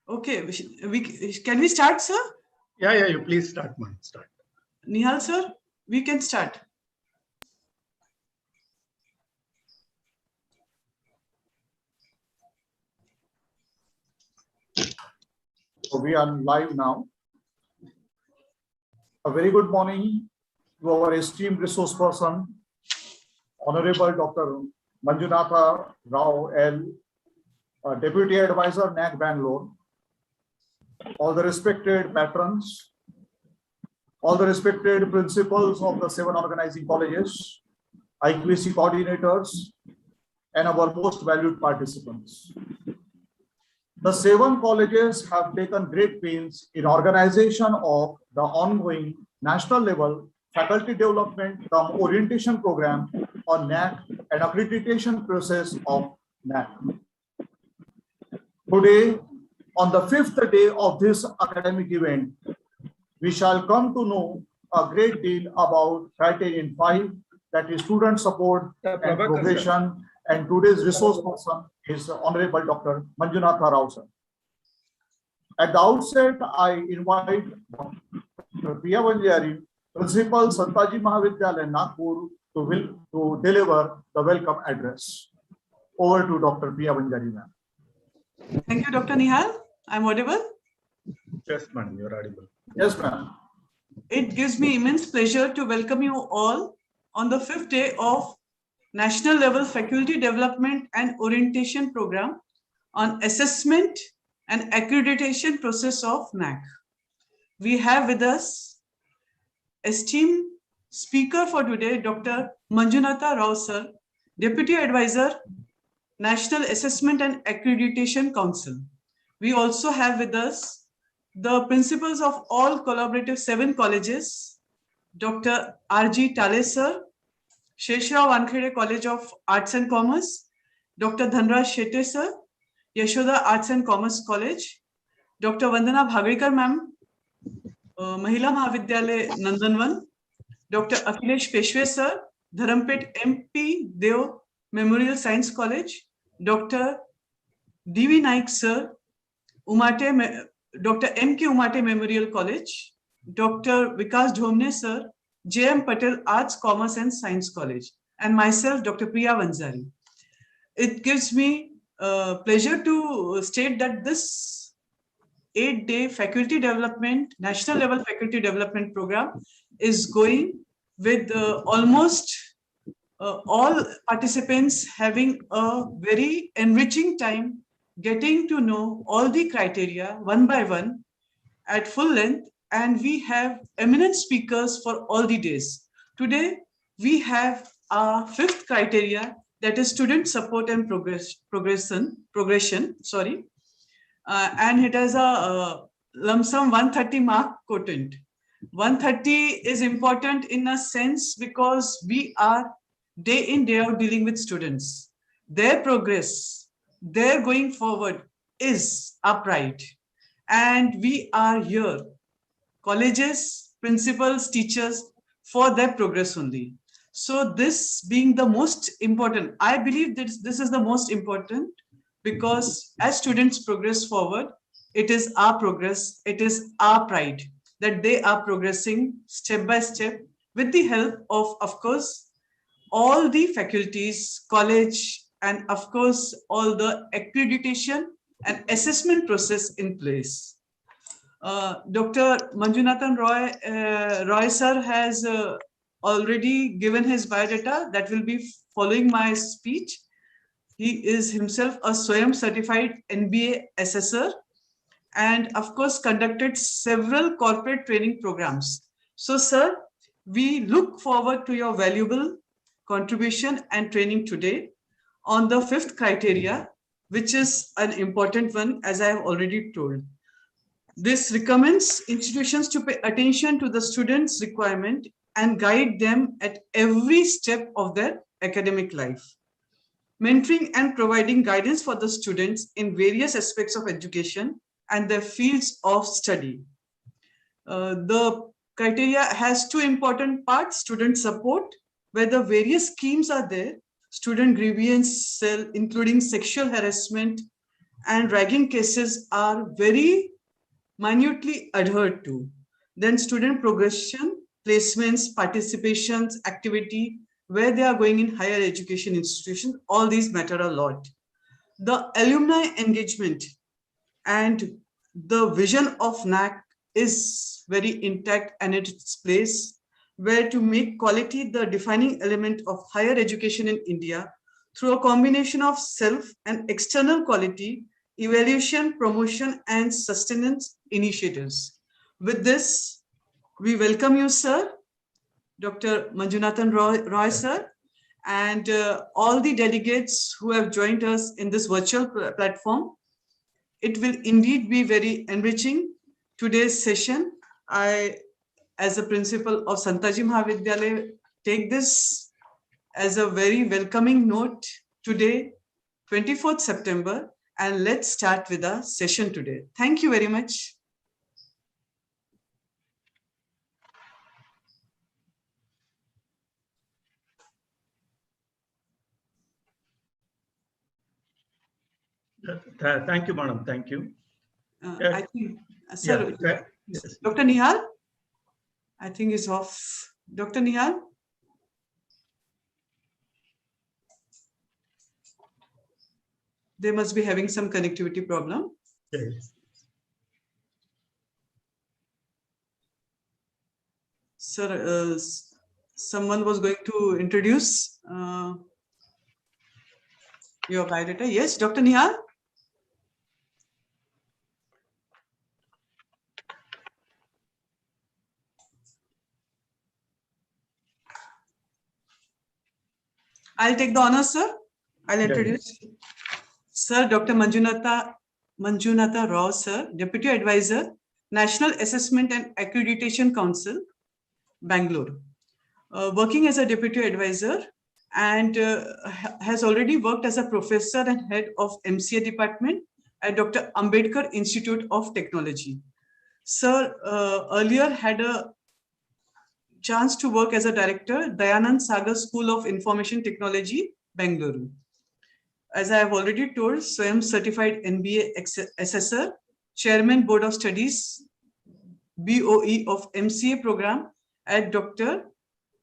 Okay, can we start, sir? Yeah, you please start, man. Start. Nihal, sir, we can start. So we are live now. A very good morning to our esteemed resource person, Honorable Dr. Manjunatha Rao L, Deputy Advisor, NAC Bangalore, all the respected patrons, all the respected principals of the 7 organizing colleges, IQAC coordinators, and our most valued participants. The 7 colleges have taken great pains in organization of the ongoing national level faculty development cum orientation program on NAC and accreditation process of NAC. Today, on the 5th day of this academic event, we shall come to know a great deal about criterion 5, that is student support and progression, and today's resource person is Honorable Dr. Manjunatha Rao sir. At the outset, I invite Dr. Priya Vanjari, Principal Santaji Mahavidyalaya Nagpur, to deliver the welcome address. Over to Dr. Priya Vanjari, ma'am. Thank you, Dr. Nihal. I'm audible? Yes, madam, you're audible. Yes, ma'am. It gives me immense pleasure to welcome you all on the 5th day of National Level Faculty Development and Orientation Program on Assessment and Accreditation Process of NAC. We have with us esteemed speaker for today, Dr. Manjunatha Rao sir, Deputy Advisor, National Assessment and Accreditation Council. We also have with us the principals of all collaborative 7 colleges, Dr. R.G. Tale sir, Sheshrao Wankhede College of Arts and Commerce, Dr. Dhanraj Shete sir, Yashoda Arts and Commerce College, Dr. Vandana Bhagarikar ma'am, Mahila Mahavidyalaya Nandanvan, Dr. Akhilesh Peshwe sir, Dharampet MP Deo Memorial Science College, Dr. D.V. Naik sir, Dr. M.K. Umate Memorial College, Dr. Vikas Dhomne sir, J.M. Patel Arts, Commerce and Science College, and myself, Dr. Priya Vanjari. It gives me pleasure to state that this 8-day faculty development, national level faculty development program is going with almost all participants having a very enriching time, getting to know all the criteria one by one at full length, and we have eminent speakers for all the days. Today, we have our 5th criteria, that is student support and progression, and it has a lump sum 130 mark quotient. 130 is important in a sense because we are day in, day out dealing with students. Their progress, their going forward is our pride. And we are here, colleges, principals, teachers, for their progress only. So this being the most important, I believe that this is the most important, because as students progress forward, it is our progress, it is our pride that they are progressing step by step with the help of course, all the faculties, college, and of course, all the accreditation and assessment process in place. Dr. Manjunathan Roy sir has already given his biodata that will be following my speech. He is himself a SWAYAM certified NBA assessor and of course conducted several corporate training programs. So sir, we look forward to your valuable contribution and training today on the 5th criteria, which is an important one, as I have already told. This recommends institutions to pay attention to the students' requirement and guide them at every step of their academic life. Mentoring and providing guidance for the students in various aspects of education and their fields of study. The criteria has 2 important parts: student support, where the various schemes are there, student grievance cell, including sexual harassment, and ragging cases are very minutely adhered to, then student progression, placements, participations, activity, where they are going in higher education institutions, all these matter a lot. The alumni engagement and the vision of NAC is very intact and at its place, where to make quality the defining element of higher education in India through a combination of self and external quality, evaluation, promotion, and sustenance initiatives. With this, we welcome you, sir, Dr. Manjunathan Roy, sir, and all the delegates who have joined us in this virtual platform. It will indeed be very enriching. Today's session, I, as a principal of Santaji Mahavidyalaya, take this as a very welcoming note today, 24th September, and let's start with our session today. Thank you very much. Thank you, madam. Thank you. I think, sir, Yes. Dr. Nihal, I think is off. Dr. Nihal? They must be having some connectivity problem. Yes. Sir, someone was going to introduce your biodata. Yes, Dr. Nihal? I'll take the honor, sir. I'll introduce Sir Dr. Manjunatha Rao, sir, Deputy Advisor, National Assessment and Accreditation Council, Bangalore. Working as a Deputy Advisor and has already worked as a professor and head of MCA department at Dr. Ambedkar Institute of Technology. Sir earlier had a chance to work as a director, Dayanand Sagar School of Information Technology, Bengaluru. As I have already told, Swayam Certified NBA Assessor, Chairman Board of Studies, BOE of MCA program at Dr.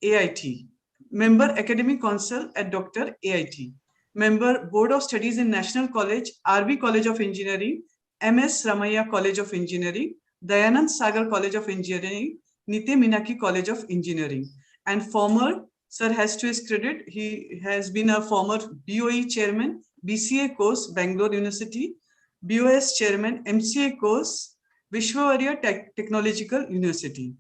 AIT, Member Academic Council at Dr. AIT, Member Board of Studies in National College, RV College of Engineering, MS Ramaiah College of Engineering, Dayanand Sagar College of Engineering, Nite Minaki College of Engineering, and former, sir has to his credit, he has been a former BOE Chairman, BCA course, Bangalore University, BOS Chairman, MCA course, Vishwavarya Technological University.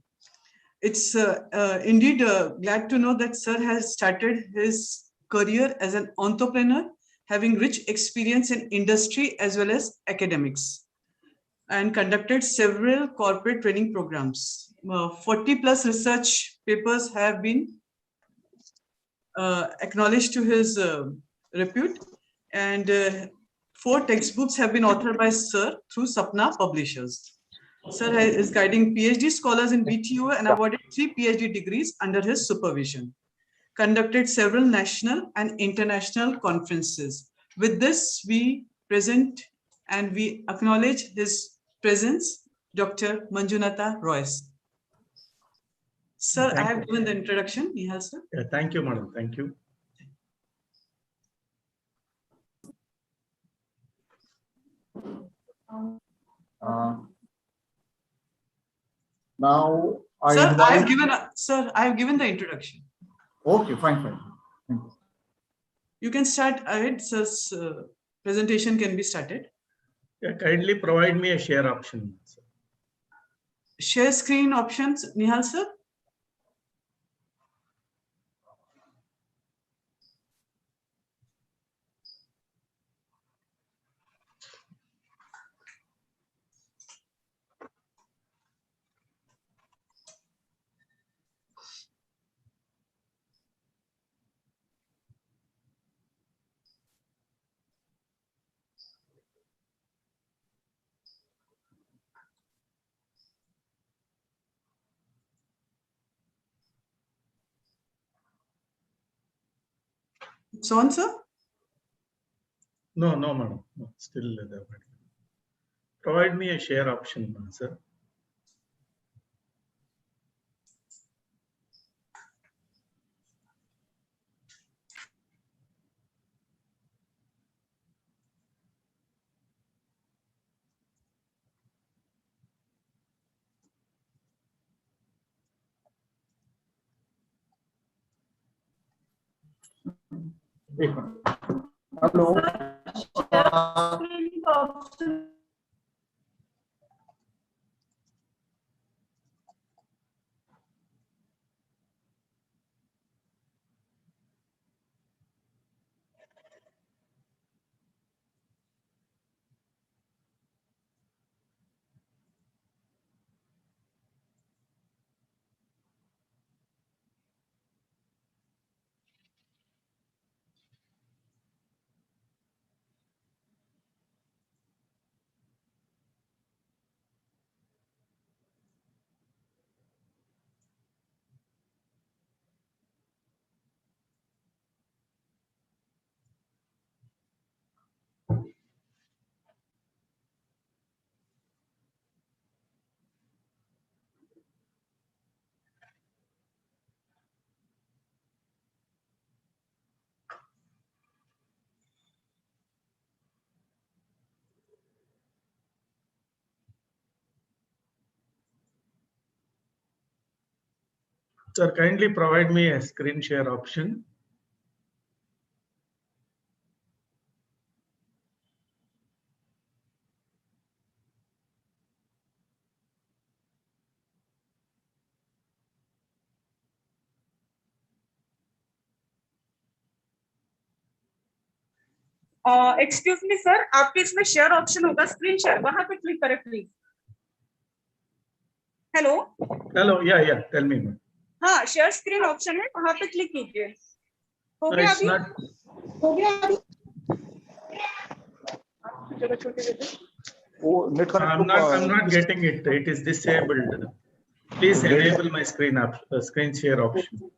It's indeed glad to know that sir has started his career as an entrepreneur, having rich experience in industry as well as academics, and conducted several corporate training programs. 40 plus research papers have been acknowledged to his repute, and 4 textbooks have been authored by sir through Sapna Publishers. Sir is guiding PhD scholars in BTO and awarded 3 PhD degrees under his supervision. Conducted several national and international conferences. With this, we present and we acknowledge his presence, Dr. Manjunatha Roy. Sir, I have given the introduction. Nihal, sir. Thank you, madam. Thank you. Now, Sir, I have given the introduction. Okay, fine. Thank you. You can start ahead, sir's presentation can be started. Kindly provide me a share option. Share screen options, Nihal, sir. It's on, sir. No, no, madam. No, still there. Provide me a share option, sir. Hello. Sir, kindly provide me a screen share option. Excuse me sir, आपके इसमें share option होगा, screen share, वहां पे click करें please. Hello, Hello, yeah, tell me. Ma'am. हाँ share screen option है, वहां पे क्लिक कीजिए। हो No, गया it's अभी? not. हो गया अभी? जगह छोटे देते। Net I'm not getting it. It is disabled. Please enable my screen share option.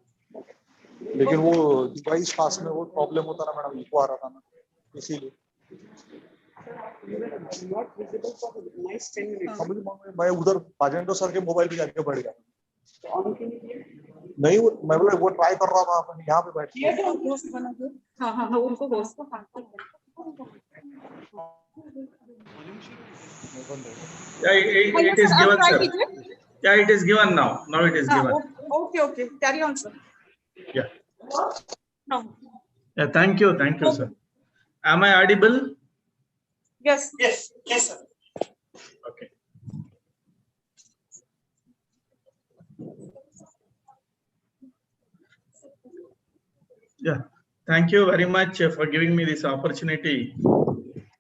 लेकिन वो डिवाइस पास में वो प्रॉब्लम होता ना मैडम, इको आ रहा था ना, इसीलिए मैं उधर पाजेंटो सर के मोबाइल पे जाके बैठ गया। नहीं मैं बोला वो ट्राई कर रहा था, अपन यहाँ पे बैठ के। हाँ हाँ हाँ, उनको host Yeah, it is given, sir. Yeah, it is given now. Now it is given. Okay okay, carry on sir. Yeah. No. Yeah, thank you, sir. Am I audible? Yes. Yes, yes, sir. Okay. Yeah, thank you very much for giving me this opportunity.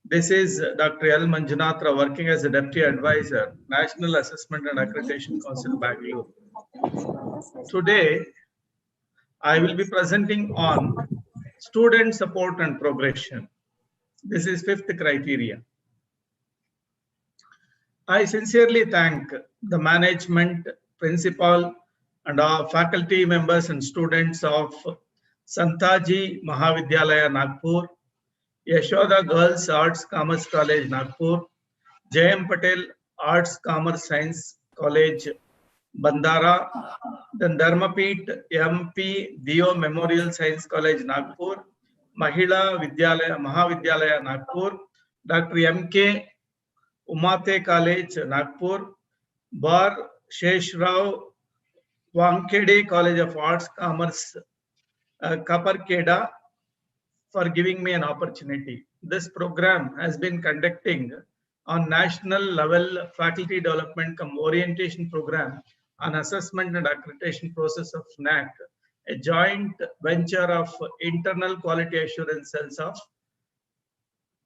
This is Dr. L. Manjunatra working as a Deputy Advisor, National Assessment and Accreditation Council, Bangalore. Today, I will be presenting on student support and progression. This is 5th criteria. I sincerely thank the management, principal, and our faculty members and students of Santaji Mahavidyalaya, Nagpur, Yashoda Girls Arts Commerce College, Nagpur, J.M. Patel Arts Commerce Science College, Bandara, then Dharmapeeth MP Dio Memorial Science College, Nagpur, Mahila Vidyalaya, Mahavidyalaya, Nagpur, Dr. M.K. Umate College, Nagpur, Bar Sheshrao Wankede College of Arts, Commerce, Kaparkeda, for giving me an opportunity. This program has been conducting on national level faculty development cum orientation program on assessment and accreditation process of NAC, a joint venture of internal quality assurance cells of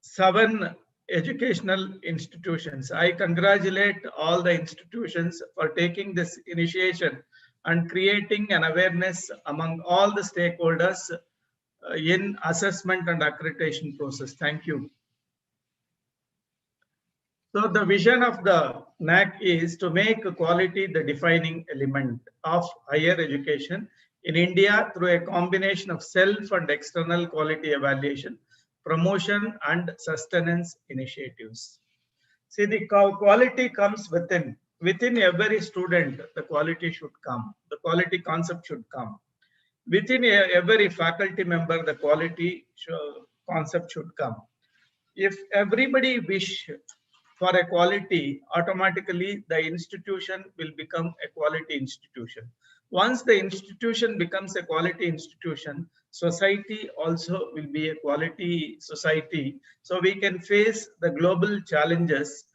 7 educational institutions. I congratulate all the institutions for taking this initiation and creating an awareness among all the stakeholders in assessment and accreditation process. Thank you. So the vision of the NAC is to make quality the defining element of higher education in India through a combination of self and external quality evaluation promotion and sustenance initiatives. See, the quality comes within. Within every student, the quality should come. The quality concept should come. Within every faculty member, the quality concept should come. If everybody wish for a quality, automatically the institution will become a quality institution. Once the institution becomes a quality institution, society also will be a quality society. So we can face the global challenges.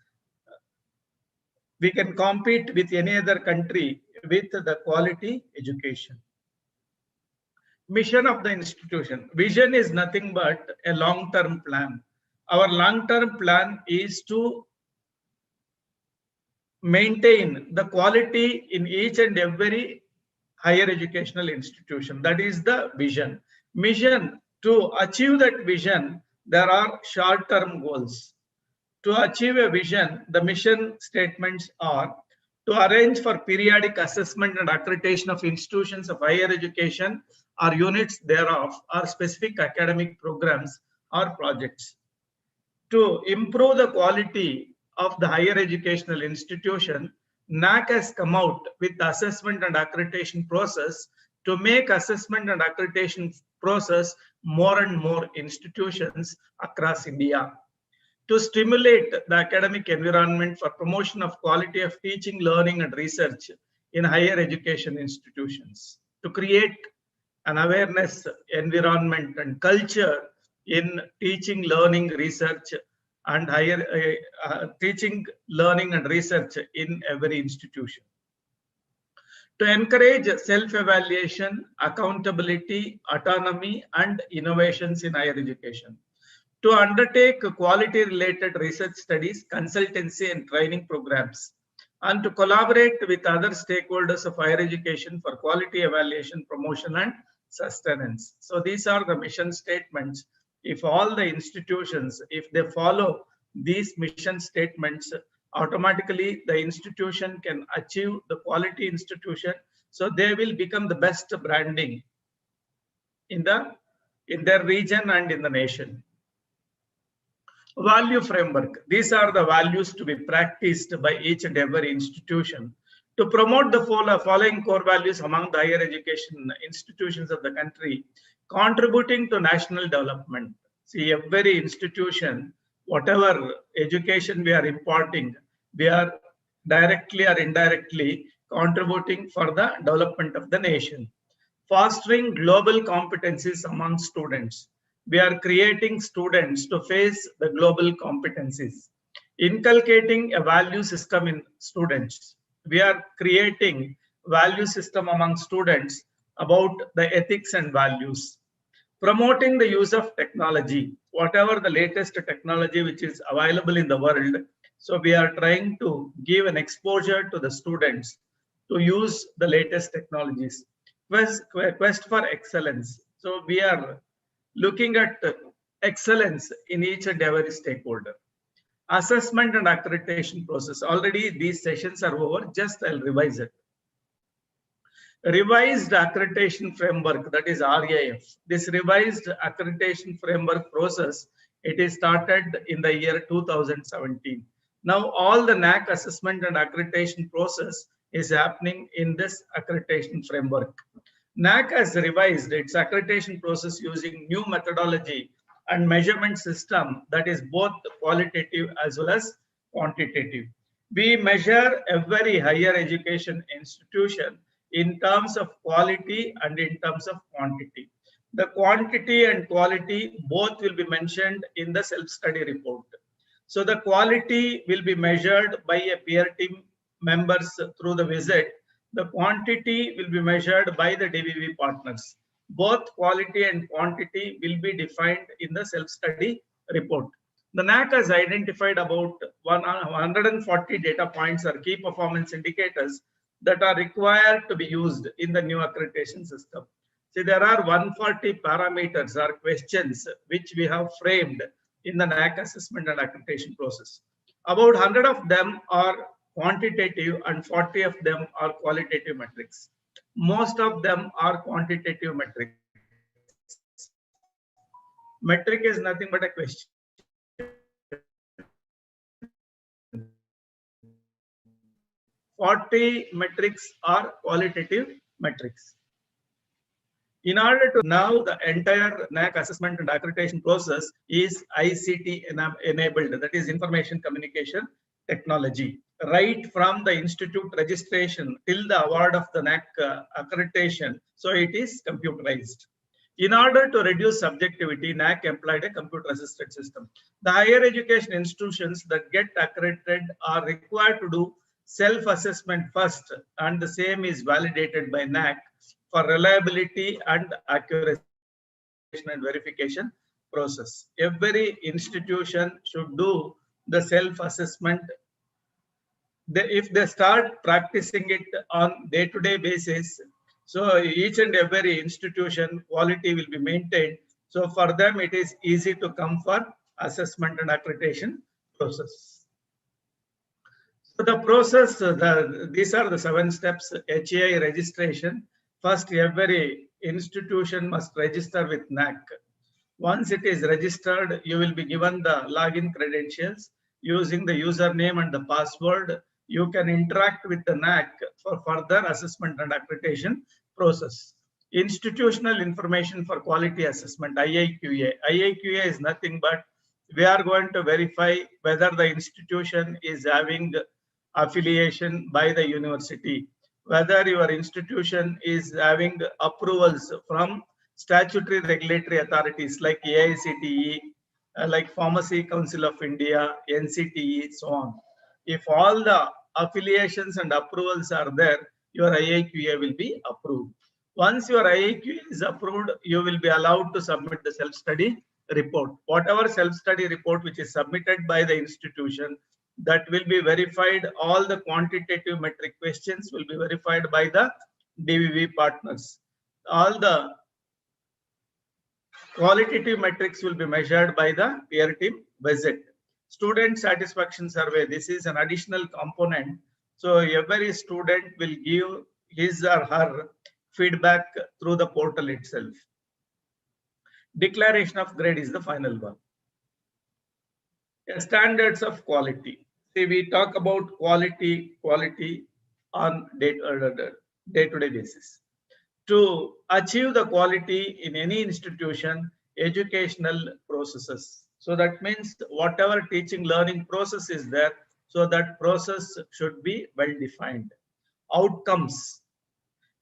We can compete with any other country with the quality education. Mission of the institution. Vision is nothing but a long-term plan. Our long-term plan is to maintain the quality in each and every higher educational institution. That is the vision. Mission, to achieve that vision, there are short-term goals. To achieve a vision, the mission statements are to arrange for periodic assessment and accreditation of institutions of higher education or units thereof or specific academic programs or projects. To improve the quality of the higher educational institution, NAAC has come out with the assessment and accreditation process to make assessment and accreditation process more and more institutions across India. To stimulate the academic environment for promotion of quality of teaching, learning, and research in higher education institutions. To create an awareness environment and culture in teaching, learning, research, and higher teaching, learning, and research in every institution. To encourage self-evaluation, accountability, autonomy, and innovations in higher education. To undertake quality-related research studies, consultancy, and training programs, and to collaborate with other stakeholders of higher education for quality evaluation, promotion, and sustenance. So these are the mission statements. If all the institutions, if they follow these mission statements, automatically the institution can achieve the quality institution. So they will become the best branding in their region and in the nation. Value framework. These are the values to be practiced by each and every institution to promote the following core values among the higher education institutions of the country, contributing to national development. See, every institution, whatever education we are imparting, we are directly or indirectly contributing for the development of the nation. Fostering global competencies among students. We are creating students to face the global competencies. Inculcating a value system in students. We are creating value system among students about the ethics and values. Promoting the use of technology, whatever the latest technology which is available in the world. So we are trying to give an exposure to the students to use the latest technologies. Quest for excellence. So we are looking at excellence in each and every stakeholder. Assessment and accreditation process. Already these sessions are over, just I'll revise it. Revised accreditation framework, that is RAF. This revised accreditation framework process, it is started in the year 2017. Now all the NAAC assessment and accreditation process is happening in this accreditation framework. NAAC has revised its accreditation process using new methodology and measurement system that is both qualitative as well as quantitative. We measure every higher education institution in terms of quality and in terms of quantity. The quantity and quality both will be mentioned in the self-study report. So the quality will be measured by a peer team members through the visit. The quantity will be measured by the DVV partners. Both quality and quantity will be defined in the self-study report. The NAAC has identified about 140 data points or key performance indicators that are required to be used in the new accreditation system. See, there are 140 parameters or questions which we have framed in the NAAC assessment and accreditation process. About 100 of them are quantitative and 40 of them are qualitative metrics. Most of them are quantitative metrics. Metric is nothing but a question. 40 metrics are qualitative metrics. In order to now the entire NAAC assessment and accreditation process is ICT enabled, that is information communication technology. Right from the institute registration till the award of the NAAC accreditation, so it is computerized. In order to reduce subjectivity, NAAC employed a computer-assisted system. The higher education institutions that get accredited are required to do self-assessment first, and the same is validated by NAAC for reliability and accuracy and verification process. Every institution should do the self-assessment. If they start practicing it on day-to-day basis, so each and every institution quality will be maintained. So for them, it is easy to come for assessment and accreditation process. So the process, these are the 7 steps. HAI registration. First, every institution must register with NAAC. Once it is registered, you will be given the login credentials. Using the username and the password, you can interact with the NAAC for further assessment and accreditation process. Institutional information for quality assessment, IIQA. IIQA is nothing but we are going to verify whether the institution is having affiliation by the university, whether your institution is having approvals from statutory regulatory authorities like AICTE, like Pharmacy Council of India, NCTE, so on. If all the affiliations and approvals are there, your IIQA will be approved. Once your IIQA is approved, you will be allowed to submit the self-study report. Whatever self-study report which is submitted by the institution, that will be verified. All the quantitative metric questions will be verified by the DVV partners. All the qualitative metrics will be measured by the peer team visit. Student satisfaction survey, this is an additional component. So every student will give his or her feedback through the portal itself. Declaration of grade is the final one. Standards of quality. See, we talk about quality on day-to-day basis. To achieve the quality in any institution, educational processes. So that means whatever teaching learning process is there, so that process should be well defined. Outcomes,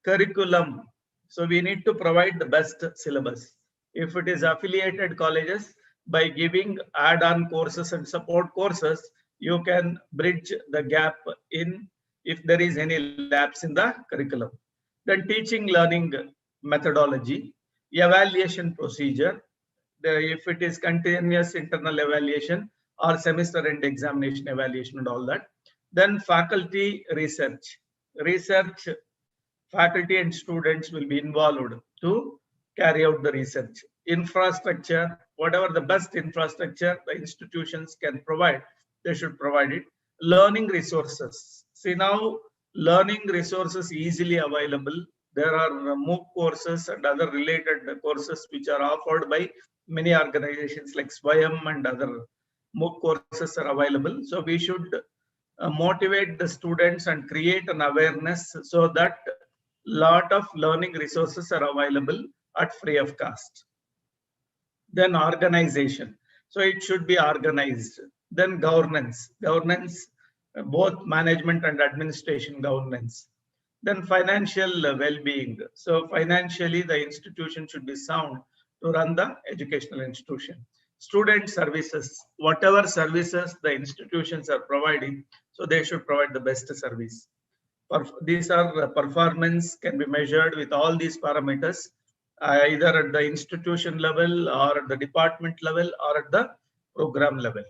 curriculum. So we need to provide the best syllabus. If it is affiliated colleges, by giving add-on courses and support courses, you can bridge the gap in if there is any lapse in the curriculum. Then teaching learning methodology, evaluation procedure, if it is continuous internal evaluation or semester end examination evaluation and all that. Then faculty research. Research, faculty and students will be involved to carry out the research. Infrastructure, whatever the best infrastructure the institutions can provide, they should provide it. Learning resources. See, now learning resources easily available. There are MOOC courses and other related courses which are offered by many organizations like SWAYAM, and other MOOC courses are available. So we should motivate the students and create an awareness so that lot of learning resources are available at free of cost. Then organization. So it should be organized. Then governance. Governance, both management and administration governance. Then financial well-being. So financially, the institution should be sound to run the educational institution. Student services, whatever services the institutions are providing, so they should provide the best service. These are performance can be measured with all these parameters, either at the institution level or at the department level or at the program level.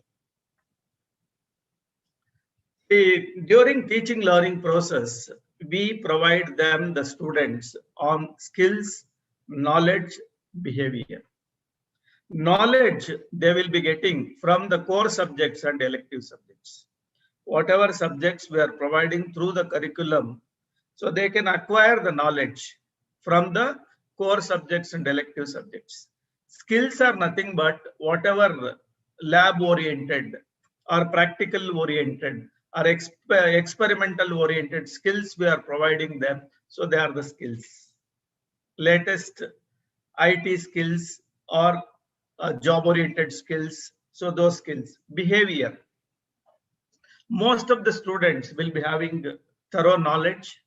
During teaching learning process, we provide them, the students, on skills, knowledge, behavior. Knowledge they will be getting from the core subjects and elective subjects. Whatever subjects we are providing through the curriculum, so they can acquire the knowledge from the core subjects and elective subjects. Skills are nothing but whatever lab oriented or practical oriented or experimental oriented skills we are providing them. So they are the skills. Latest IT skills or job oriented skills. So those skills. Behavior. Most of the students will be having thorough knowledge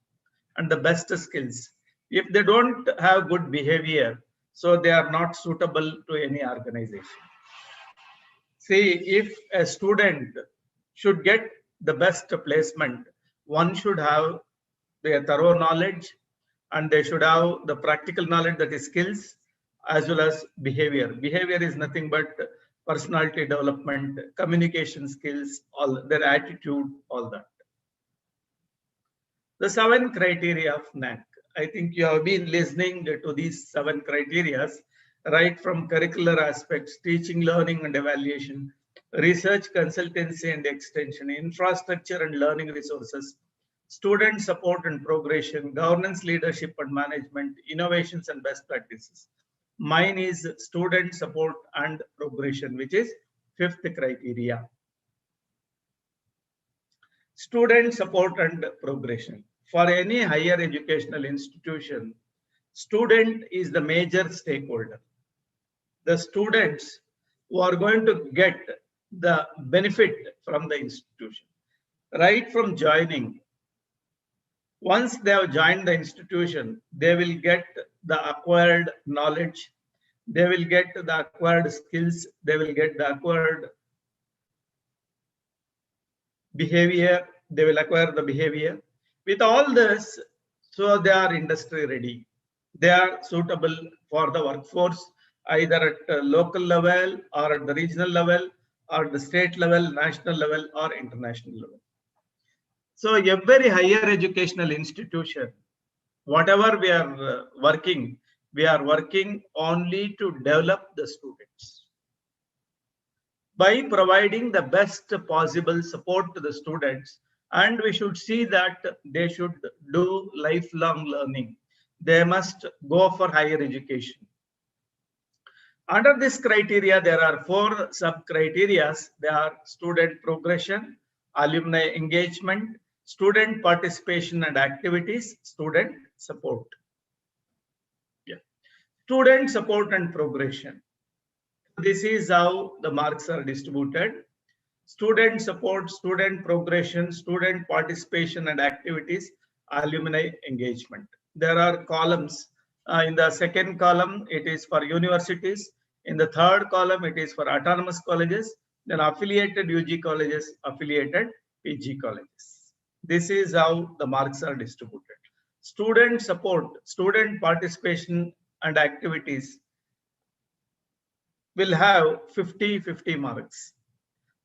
and the best skills. If they don't have good behavior, so they are not suitable to any organization. See, if a student should get the best placement, one should have their thorough knowledge and they should have the practical knowledge, that is skills, as well as behavior. Behavior is nothing but personality development, communication skills, all their attitude, all that. The 7 criteria of NAAC. I think you have been listening to these 7 criteria, right from curricular aspects, teaching, learning and evaluation, research, consultancy and extension, infrastructure and learning resources, student support and progression, governance, leadership and management, innovations and best practices. Mine is student support and progression, which is 5th criteria. Student support and progression. For any higher educational institution, student is the major stakeholder. The students who are going to get the benefit from the institution, right from joining. Once they have joined the institution, they will get the acquired knowledge, they will get the acquired skills, they will get the acquired behavior, they will acquire the behavior. With all this, so they are industry ready. They are suitable for the workforce, either at the local level or at the regional level or the state level, national level or international level. So every higher educational institution, whatever we are working only to develop the students by providing the best possible support to the students. And we should see that they should do lifelong learning. They must go for higher education. Under this criteria, there are 4 sub-criteria. They are student progression, alumni engagement, student participation and activities, student support. Yeah. Student support and progression. This is how the marks are distributed. Student support, student progression, student participation and activities, alumni engagement. There are columns. In the second column, it is for universities. In the third column, it is for autonomous colleges, then affiliated UG colleges, affiliated PG colleges. This is how the marks are distributed. Student support, student participation and activities will have 50-50 marks.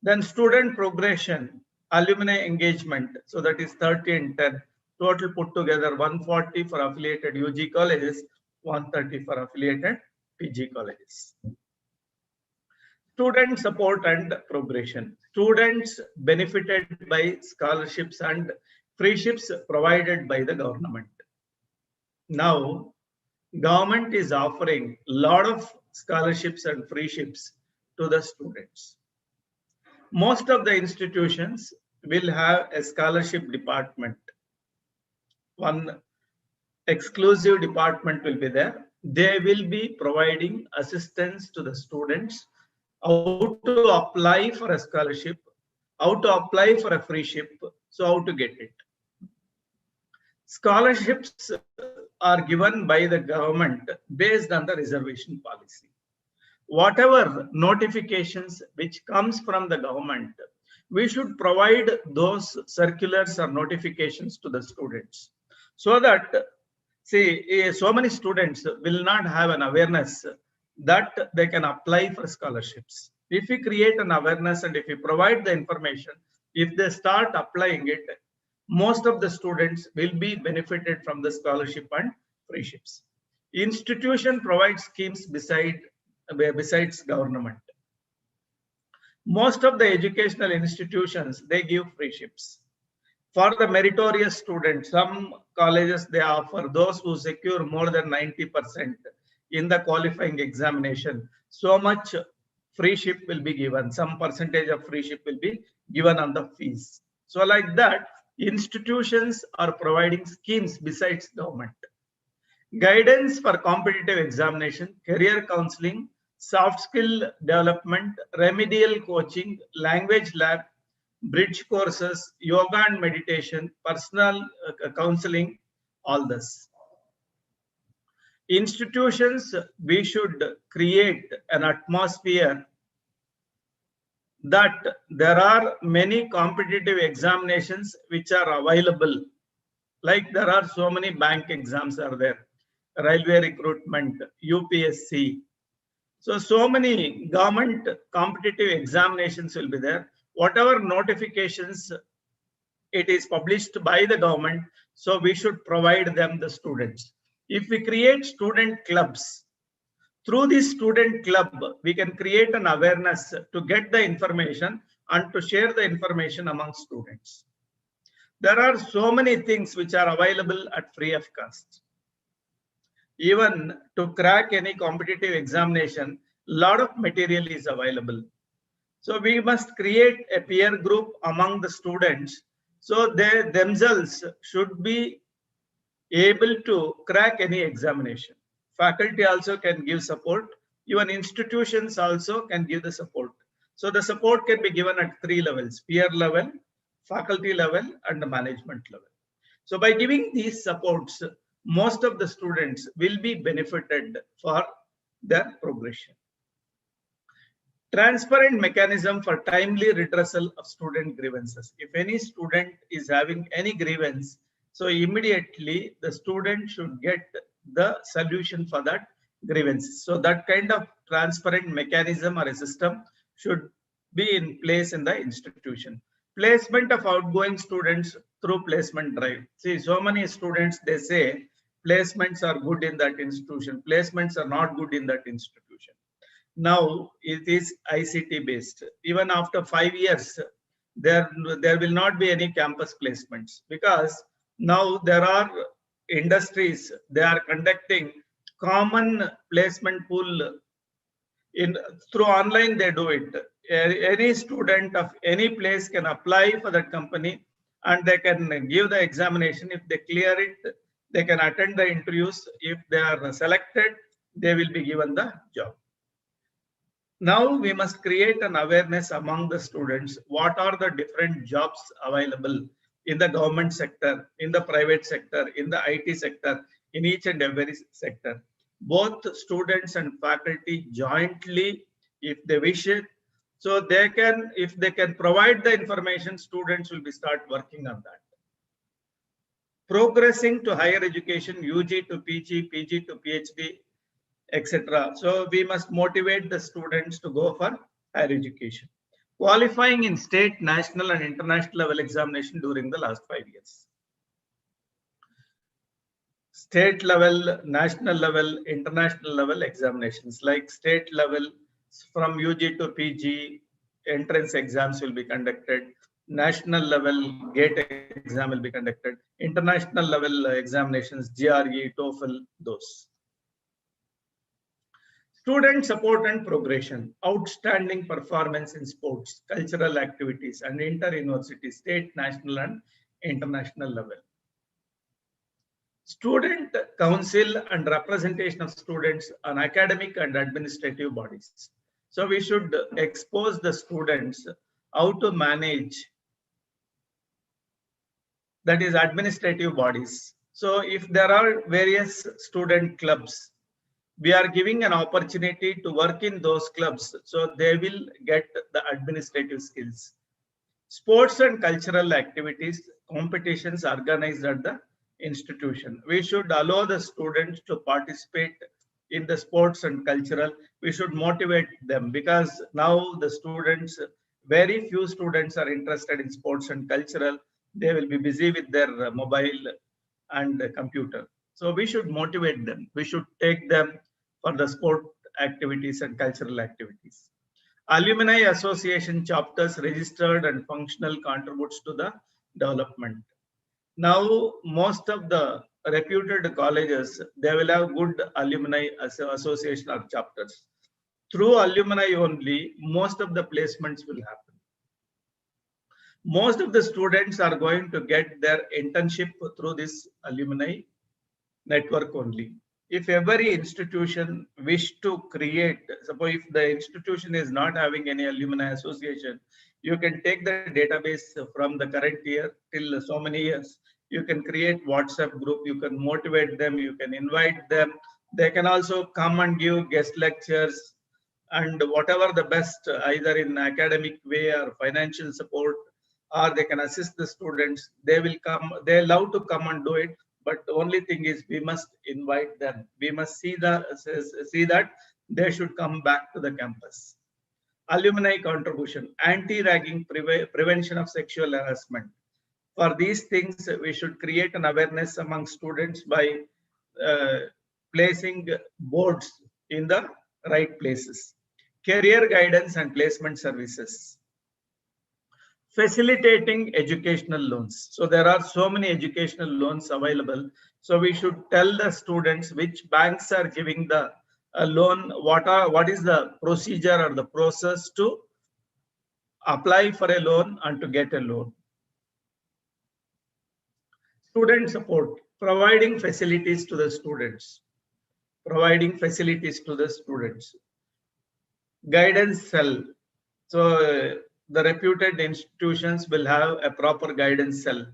Then student progression, alumni engagement, so that is 30 and 10, total put together 140 for affiliated UG colleges, 130 for affiliated PG colleges. Student support and progression. Students benefited by scholarships and freeships provided by the government. Now, government is offering a lot of scholarships and freeships to the students. Most of the institutions will have a scholarship department. One exclusive department will be there. They will be providing assistance to the students, how to apply for a scholarship, how to apply for a freeship, so how to get it. Scholarships are given by the government based on the reservation policy. Whatever notifications which comes from the government, we should provide those circulars or notifications to the students, so that, see, so many students will not have an awareness that they can apply for scholarships. If we create an awareness and if we provide the information, if they start applying it, most of the students will be benefited from the scholarship and freeships. Institution provides schemes besides government. Most of the educational institutions, they give freeships. For the meritorious students, some colleges, they offer those who secure more than 90% in the qualifying examination, so much free ship will be given. Some percentage of free ship will be given on the fees. So like that, institutions are providing schemes besides government. Guidance for competitive examination, career counseling, soft skill development, remedial coaching, language lab, bridge courses, yoga and meditation, personal counseling, all this. Institutions, we should create an atmosphere that there are many competitive examinations which are available. Like there are so many bank exams are there, railway recruitment, UPSC. So many government competitive examinations will be there. Whatever notifications it is published by the government, so we should provide them the students. If we create student clubs, through this student club, we can create an awareness to get the information and to share the information among students. There are so many things which are available at free of cost. Even to crack any competitive examination, a lot of material is available. So we must create a peer group among the students, so they themselves should be able to crack any examination. Faculty also can give support. Even institutions also can give the support. So the support can be given at 3 levels: peer level, faculty level, and the management level. So by giving these supports, most of the students will be benefited for their progression. Transparent mechanism for timely redressal of student grievances. If any student is having any grievance, so immediately the student should get the solution for that grievance. So that kind of transparent mechanism or a system should be in place in the institution. Placement of outgoing students through placement drive. See, so many students, they say placements are good in that institution, placements are not good in that institution. Now it is ICT based. Even after 5 years, there will not be any campus placements, because now there are industries, they are conducting common placement pool through online. They do it. Any student of any place can apply for that company and they can give the examination. If they clear it, they can attend the interviews. If they are selected, they will be given the job. Now we must create an awareness among the students. What are the different jobs available in the government sector, in the private sector, in the IT sector, in each and every sector? Both students and faculty jointly, if they wish it, so they can, if they can provide the information, students will be start working on that. Progressing to higher education, UG to PG, PG to PhD, etc. So we must motivate the students to go for higher education. Qualifying in state, national and international level examination during the last 5 years. State level, national level, international level examinations, like state level from UG to PG, entrance exams will be conducted. National level GATE exam will be conducted. International level examinations, GRE, TOEFL, those. Student support and progression, outstanding performance in sports, cultural activities, and inter-university, state, national, and international level. Student council and representation of students on academic and administrative bodies. So we should expose the students how to manage, that is, administrative bodies. So if there are various student clubs, we are giving an opportunity to work in those clubs, so they will get the administrative skills. Sports and cultural activities, competitions organized at the institution. We should allow the students to participate in the sports and cultural. We should motivate them, because now the students, very few students are interested in sports and cultural. They will be busy with their mobile and computer. So we should motivate them. We should take them for the sport activities and cultural activities. Alumni association chapters registered and functional contributes to the development. Now most of the reputed colleges, they will have good alumni association or chapters. Through alumni only, most of the placements will happen. Most of the students are going to get their internship through this alumni network only. If every institution wish to create, suppose if the institution is not having any alumni association, you can take the database from the current year till so many years. You can create WhatsApp group, you can motivate them, you can invite them. They can also come and give guest lectures and whatever the best, either in academic way or financial support, or they can assist the students. They will come, they love to come and do it. But the only thing is we must invite them. We must see that they should come back to the campus. Alumni contribution, anti-ragging, prevention of sexual harassment. For these things, we should create an awareness among students by placing boards in the right places. Career guidance and placement services. Facilitating educational loans. So there are so many educational loans available. So we should tell the students which banks are giving the loan, what is the procedure or the process to apply for a loan and to get a loan. Student support, providing facilities to the students. Providing facilities to the students. Guidance cell. So the reputed institutions will have a proper guidance cell,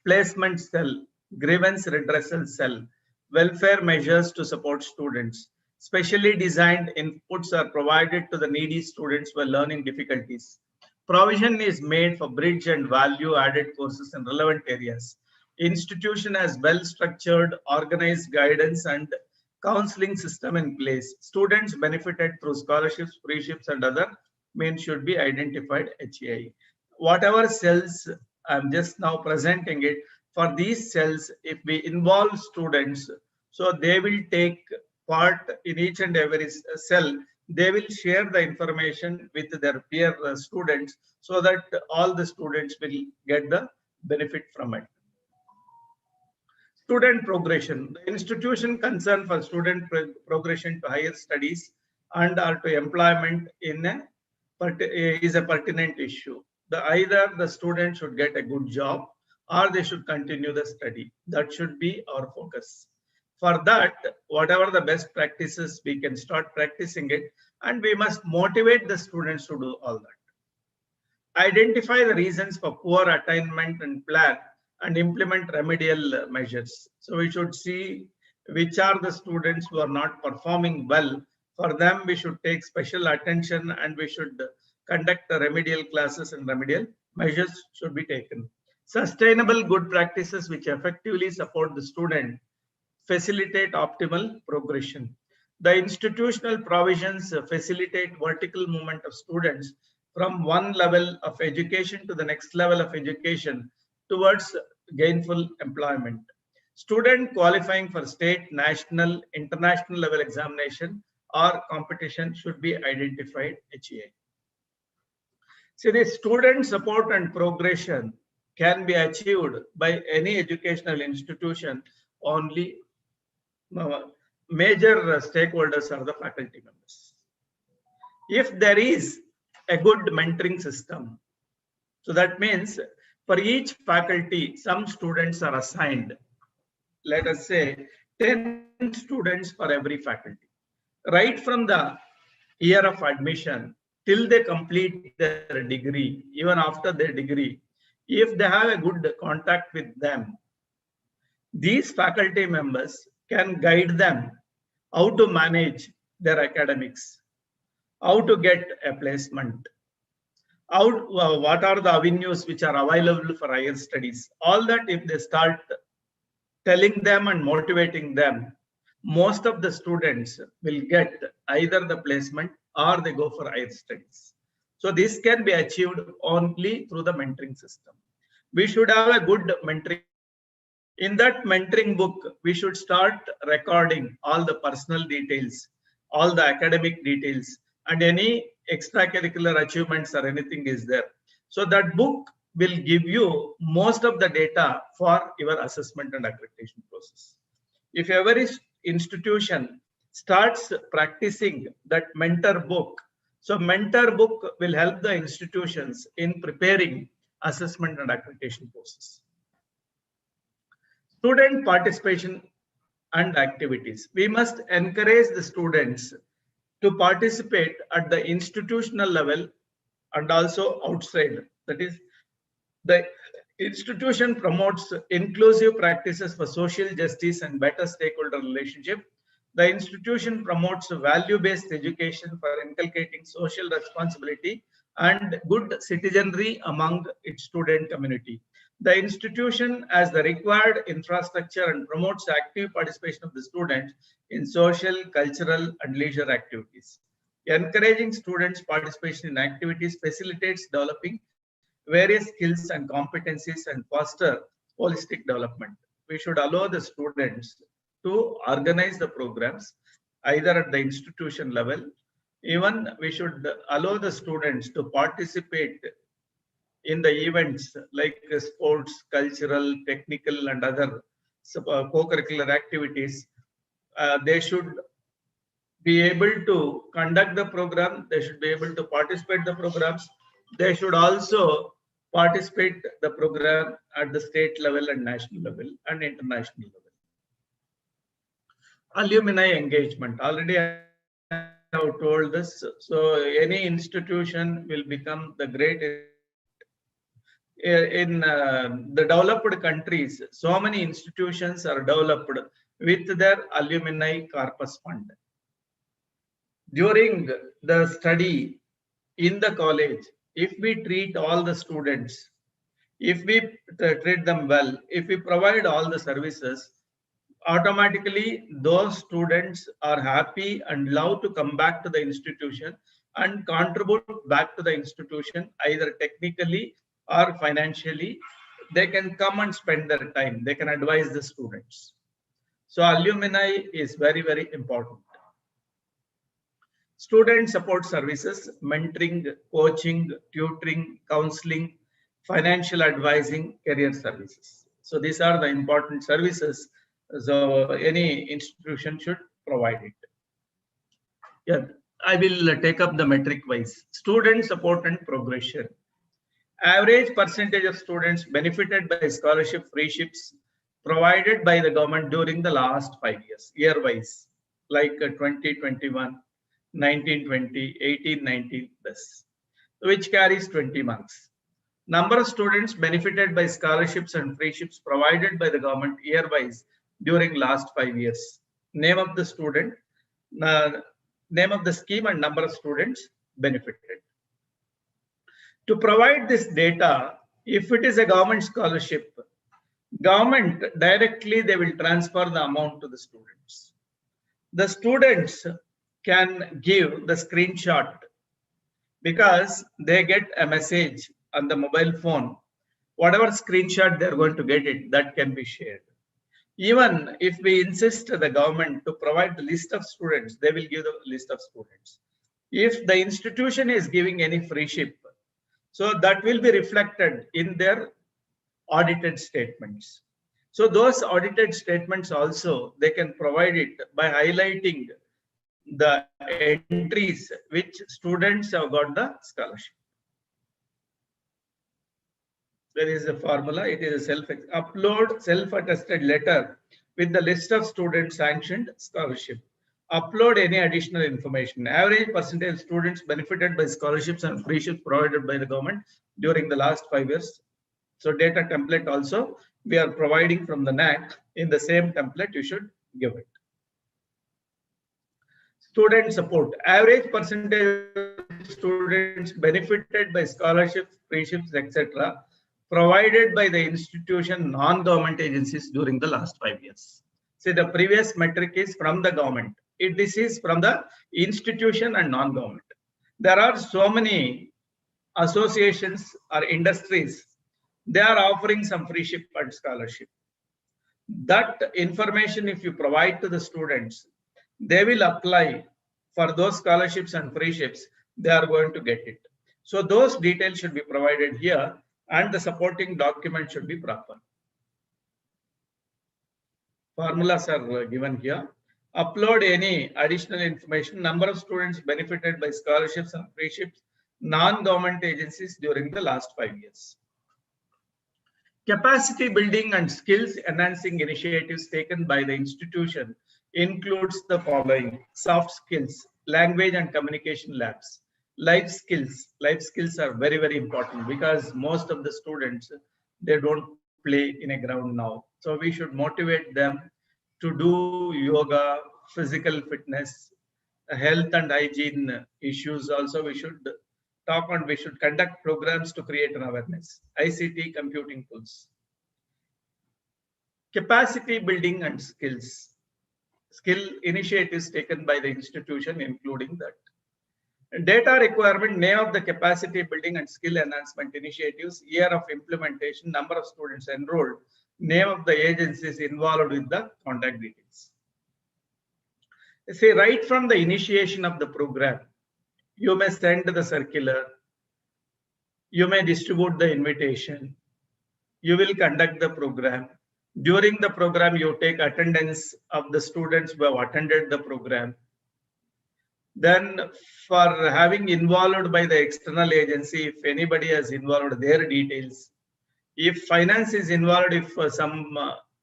placement cell, grievance redressal cell, welfare measures to support students. Specially designed inputs are provided to the needy students while learning difficulties. Provision is made for bridge and value added courses in relevant areas. Institution has well-structured, organized guidance and counseling system in place. Students benefited through scholarships, freeships and other means should be identified HEI. Whatever cells I'm just now presenting it, for these cells, if we involve students, so they will take part in each and every cell. They will share the information with their peer students so that all the students will get the benefit from it. Student progression. The institution concerned for student progression to higher studies and or to employment is a pertinent issue. Either the student should get a good job or they should continue the study. That should be our focus. For that, whatever the best practices, we can start practicing it, and we must motivate the students to do all that. Identify the reasons for poor attainment and plan and implement remedial measures. So we should see which are the students who are not performing well. For them, we should take special attention and we should conduct the remedial classes and remedial measures should be taken. Sustainable good practices which effectively support the student facilitate optimal progression. The institutional provisions facilitate vertical movement of students from one level of education to the next level of education towards gainful employment. Student qualifying for state, national, international level examination or competition should be identified HEI. See, the student support and progression can be achieved by any educational institution. Only major stakeholders are the faculty members. If there is a good mentoring system, so that means for each faculty, some students are assigned. Let us say 10 students for every faculty. Right from the year of admission till they complete their degree, even after their degree, if they have a good contact with them, these faculty members can guide them how to manage their academics, how to get a placement, what are the avenues which are available for higher studies. All that if they start telling them and motivating them, most of the students will get either the placement or they go for higher studies. So this can be achieved only through the mentoring system. We should have a good mentoring. In that mentoring book, we should start recording all the personal details, all the academic details, and any extracurricular achievements or anything is there. So that book will give you most of the data for your assessment and accreditation process. If every institution starts practicing that mentor book, so mentor book will help the institutions in preparing assessment and accreditation process. Student participation and activities. We must encourage the students to participate at the institutional level and also outside. That is, the institution promotes inclusive practices for social justice and better stakeholder relationship. The institution promotes value-based education for inculcating social responsibility and good citizenry among its student community. The institution has the required infrastructure and promotes active participation of the students in social, cultural, and leisure activities. Encouraging students' participation in activities facilitates developing various skills and competencies and foster holistic development. We should allow the students to organize the programs either at the institution level. Even we should allow the students to participate in the events like sports, cultural, technical, and other co-curricular activities. They should be able to conduct the program. They should be able to participate the programs. They should also participate the program at the state level and national level and international level. Alumni engagement. Already I have told this. So any institution will become the great. In the developed countries, so many institutions are developed with their alumni corpus fund. During the study in the college, if we treat all the students, if we treat them well, if we provide all the services, automatically those students are happy and love to come back to the institution and contribute back to the institution either technically or financially. They can come and spend their time. They can advise the students. So alumni is very, very important. Student support services, mentoring, coaching, tutoring, counseling, financial advising, career services. So these are the important services. So any institution should provide it. Yeah, I will take up the metric wise. Student support and progression. Average percentage of students benefited by scholarship freeships provided by the government during the last 5 years, year wise, like 2021, 1920, 1819, this, which carries 20 marks. Number of students benefited by scholarships and freeships provided by the government year wise during last 5 years. Name of the student, name of the scheme and number of students benefited. To provide this data, if it is a government scholarship, government directly they will transfer the amount to the students. The students can give the screenshot because they get a message on the mobile phone. Whatever screenshot they're going to get it, that can be shared. Even if we insist the government to provide the list of students, they will give the list of students. If the institution is giving any freeship, so that will be reflected in their audited statements. So those audited statements also, they can provide it by highlighting the entries which students have got the scholarship. There is a formula, it is a upload self-attested letter with the list of students sanctioned scholarship. Upload any additional information. Average percentage of students benefited by scholarships and freeships provided by the government during the last 5 years. So data template also we are providing from the NAC. In the same template you should give it. Student support. Average percentage of students benefited by scholarships, freeships, etc. provided by the institution, non-government agencies during the last 5 years. See, the previous metric is from the government. This is from the institution and non-government. There are so many associations or industries. They are offering some freeship and scholarship. That information, if you provide to the students, they will apply for those scholarships and freeships. They are going to get it. So those details should be provided here, and the supporting document should be proper. Formulas are given here. Upload any additional information, number of students benefited by scholarships and freeships, non-government agencies during the last 5 years. Capacity building and skills enhancing initiatives taken by the institution includes the following: soft skills, language and communication labs, life skills. Life skills are very, very important because most of the students, they don't play in a ground now. So we should motivate them to do yoga, physical fitness, health and hygiene issues. Also, we should talk on, we should conduct programs to create an awareness. ICT computing tools. Capacity building and skills. Skill initiatives taken by the institution, including that. Data requirement, name of the capacity building and skill enhancement initiatives, year of implementation, number of students enrolled, name of the agencies involved with the contact details. See, right from the initiation of the program, you may send the circular, you may distribute the invitation, you will conduct the program. During the program, you take attendance of the students who have attended the program. Then for having involved by the external agency, if anybody has involved, their details. If finance is involved, if some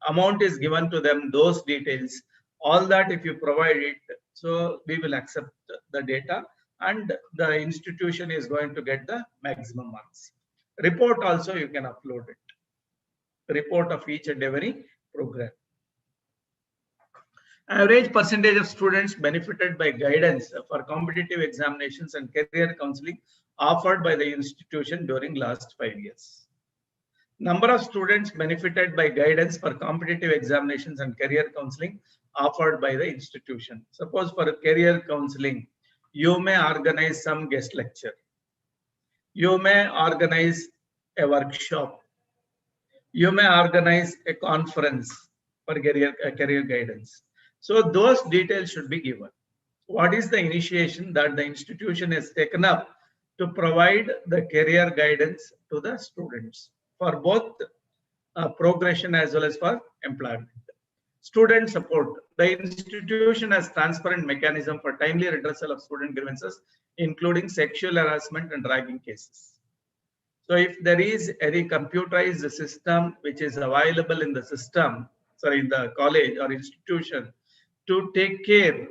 amount is given to them, those details, all that if you provide it, so we will accept the data and the institution is going to get the maximum marks. Report also you can upload it. Report of each and every program. Average percentage of students benefited by guidance for competitive examinations and career counseling offered by the institution during last 5 years. Number of students benefited by guidance for competitive examinations and career counseling offered by the institution. Suppose for career counseling, you may organize some guest lecture. You may organize a workshop. You may organize a conference for career guidance. So those details should be given. What is the initiation that the institution has taken up to provide the career guidance to the students for both progression as well as for employment? Student support. The institution has transparent mechanism for timely redressal of student grievances, including sexual harassment and ragging cases. So if there is any computerized system which is available in the system, sorry, in the college or institution to take care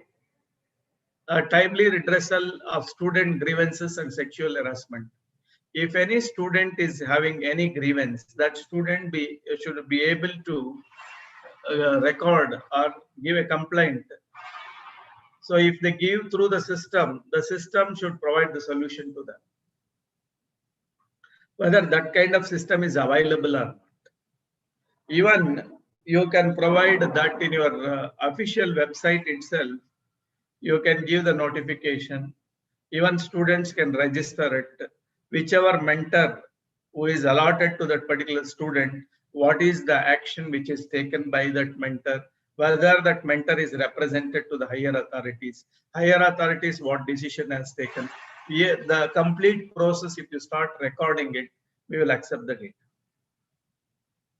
timely redressal of student grievances and sexual harassment. If any student is having any grievance, that student should be able to record or give a complaint. So if they give through the system should provide the solution to them. Whether that kind of system is available or not. Even you can provide that in your official website itself. You can give the notification. Even students can register it. Whichever mentor who is allotted to that particular student, what is the action which is taken by that mentor, whether that mentor is represented to the higher authorities. Higher authorities, what decision has taken. Yeah, the complete process, if you start recording it, we will accept the data.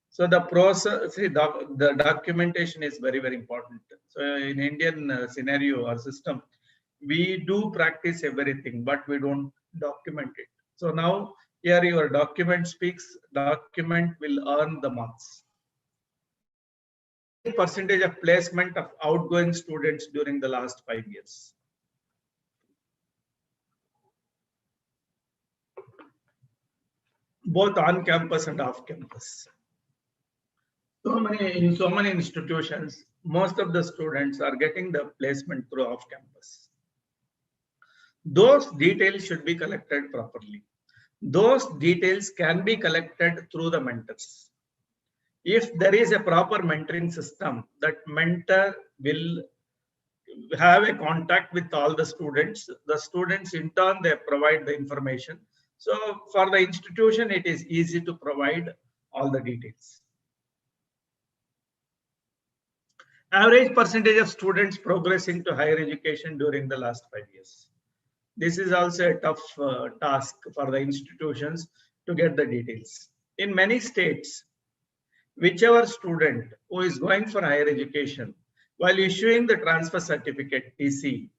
So the process, see, the documentation is very, very important. So in Indian scenario or system, we do practice everything, but we don't document it. So now here your document speaks, document will earn the marks. Percentage of placement of outgoing students during the last 5 years. Both on campus and off campus. In so many institutions, most of the students are getting the placement through off campus. Those details should be collected properly. Those details can be collected through the mentors. If there is a proper mentoring system, that mentor will have a contact with all the students. The students in turn, they provide the information. So for the institution, it is easy to provide all the details. Average percentage of students progressing to higher education during the last 5 years. This is also a tough task for the institutions to get the details. In many states, whichever student who is going for higher education, while issuing the transfer certificate TC,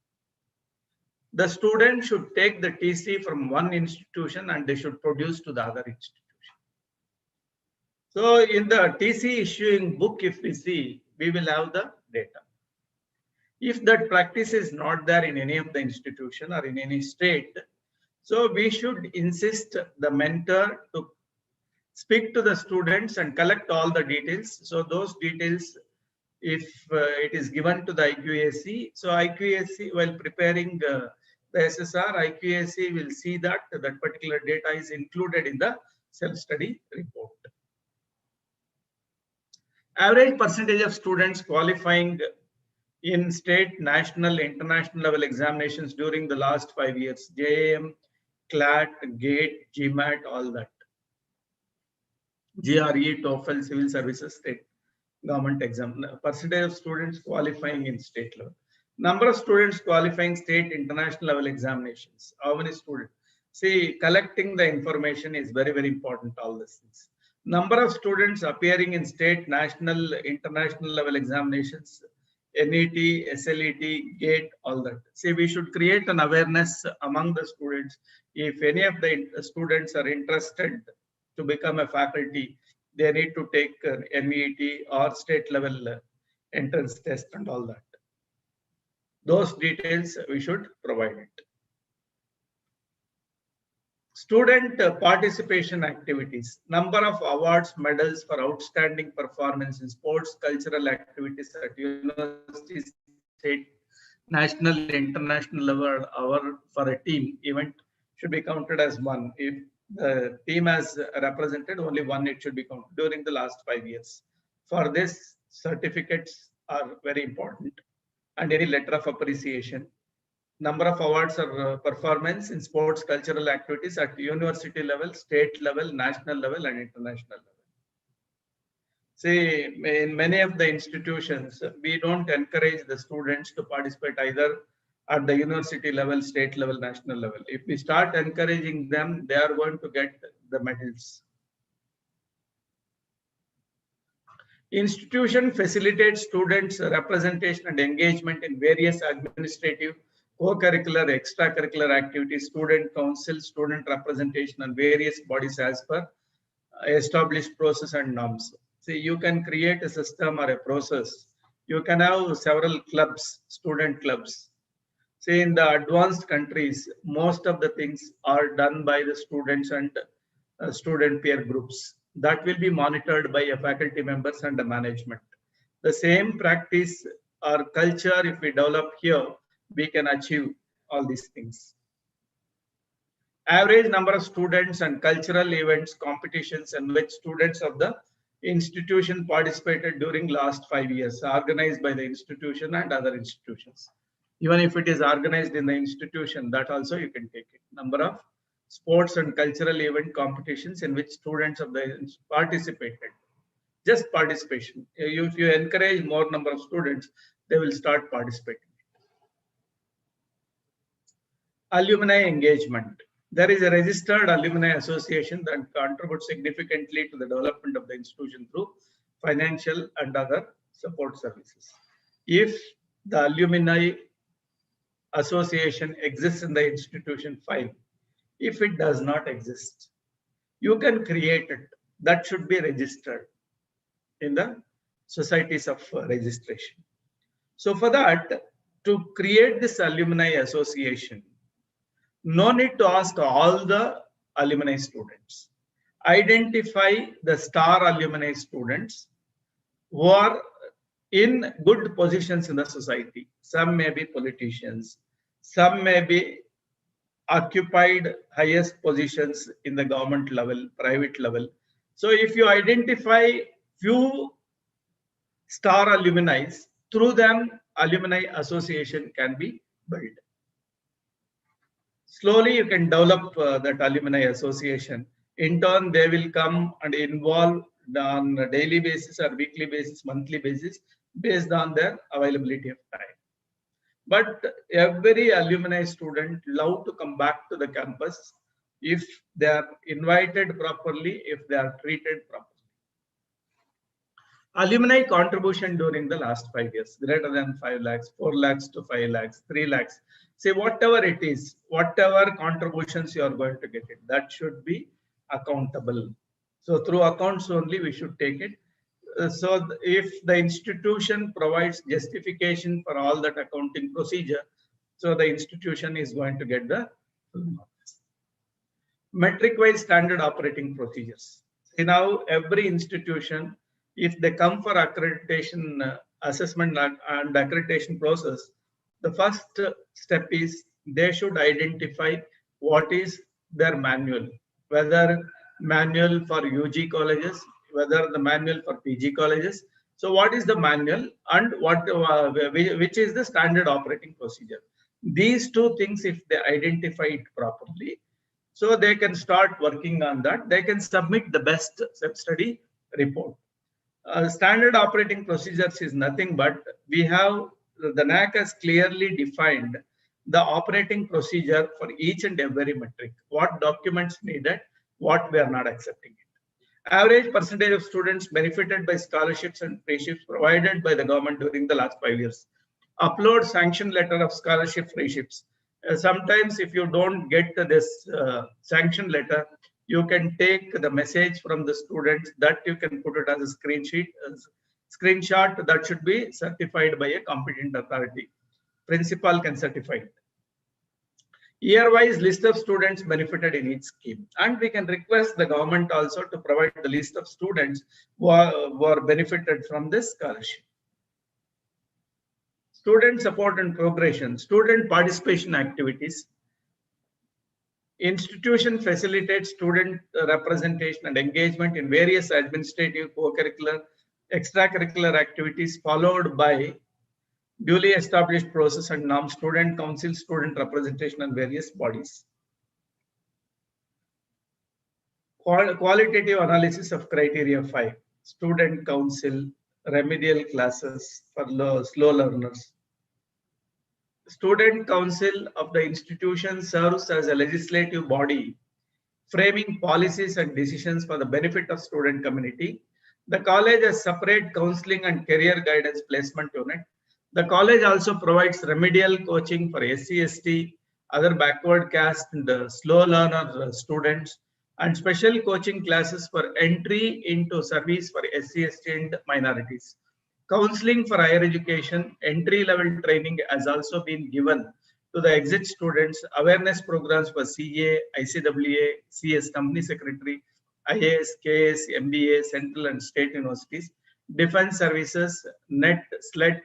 the student should take the TC from one institution and they should produce to the other institution. So in the TC issuing book, if we see, we will have the data. If that practice is not there in any of the institution or in any state, so we should insist the mentor to speak to the students and collect all the details. So those details, if it is given to the IQAC, so IQAC while preparing the SSR, IQAC will see that that particular data is included in the self-study report. Average percentage of students qualifying in state, national, international level examinations during the last 5 years, JAM, CLAT, GATE, GMAT, all that. GRE, TOEFL, civil services, state government exam. Percentage of students qualifying in state level. Number of students qualifying state, international level examinations. How many students? See, collecting the information is very, very important, all these things. Number of students appearing in state, national, international level examinations, NET, SLET, GATE, all that. See, we should create an awareness among the students. If any of the students are interested to become a faculty, they need to take NET or state level entrance test and all that. Those details we should provide it. Student participation activities, number of awards, medals for outstanding performance in sports, cultural activities at university, state, national, international level, or for a team event should be counted as one. If the team has represented only one, it should be counted during the last 5 years. For this, certificates are very important and any letter of appreciation. Number of awards or performance in sports, cultural activities at university level, state level, national level, and international level. See, in many of the institutions, we don't encourage the students to participate either at the university level, state level, national level. If we start encouraging them, they are going to get the medals. Institution facilitates students' representation and engagement in various administrative, co-curricular, extracurricular activities, student council, student representation, and various bodies as per established process and norms. See, you can create a system or a process. You can have several clubs, student clubs. See, in the advanced countries, most of the things are done by the students and student peer groups. That will be monitored by a faculty members and the management. The same practice or culture, if we develop here, we can achieve all these things. Average number of students and cultural events, competitions in which students of the institution participated during last 5 years, organized by the institution and other institutions. Even if it is organized in the institution, that also you can take it. Number of sports and cultural event competitions in which students of the participated. Just participation. If you encourage more number of students, they will start participating. Alumni engagement. There is a registered alumni association that contributes significantly to the development of the institution through financial and other support services. If the alumni association exists in the institution, fine. If it does not exist, you can create it. That should be registered in the societies of registration. So for that, to create this alumni association, no need to ask all the alumni students. Identify the star alumni students who are in good positions in the society. Some may be politicians, some may be occupied highest positions in the government level, private level. So if you identify few star alumni, through them alumni association can be built. Slowly you can develop that alumni association. In turn, they will come and involve on a daily basis or weekly basis, monthly basis, based on their availability of time. But every alumni student love to come back to the campus if they are invited properly, if they are treated properly. Alumni contribution during the last 5 years, greater than 5 lakhs, 4 lakhs to 5 lakhs, 3 lakhs. Say whatever it is, whatever contributions you are going to get it, that should be accountable. So through accounts only we should take it. If the institution provides justification for all that accounting procedure, so the institution is going to get the full marks. Metric-wise standard operating procedures. See now every institution, if they come for accreditation assessment and accreditation process, the first step is they should identify what is their manual, whether manual for UG colleges, whether the manual for PG colleges. So what is the manual and which is the standard operating procedure? These two things, if they identify it properly, so they can start working on that. They can submit the best self-study report. Standard operating procedures is nothing but we have the NAAC has clearly defined the operating procedure for each and every metric. What documents needed, what we are not accepting it. Average percentage of students benefited by scholarships and free-ships provided by the government during the last 5 years. Upload sanction letter of scholarship free-ships. Sometimes if you don't get this sanction letter, you can take the message from the students that you can put it as a screenshot that should be certified by a competent authority. Principal can certify it. Year-wise list of students benefited in each scheme, and we can request the government also to provide the list of students who are benefited from this scholarship. Student support and progression, student participation activities. Institution facilitates student representation and engagement in various administrative, co-curricular, extracurricular activities followed by duly established process and norm, student council, student representation and various bodies. Qualitative analysis of criteria 5, student council, remedial classes for slow learners. Student council of the institution serves as a legislative body, framing policies and decisions for the benefit of student community. The college has separate counseling and career guidance placement unit. The college also provides remedial coaching for SC, ST, other backward caste and slow learner students, and special coaching classes for entry into service for SC, ST and minorities. Counseling for higher education, entry-level training has also been given to the exit students, awareness programs for CA, ICWA, CS, company secretary, IAS, KS, MBA, central and state universities, defense services, NET, SLET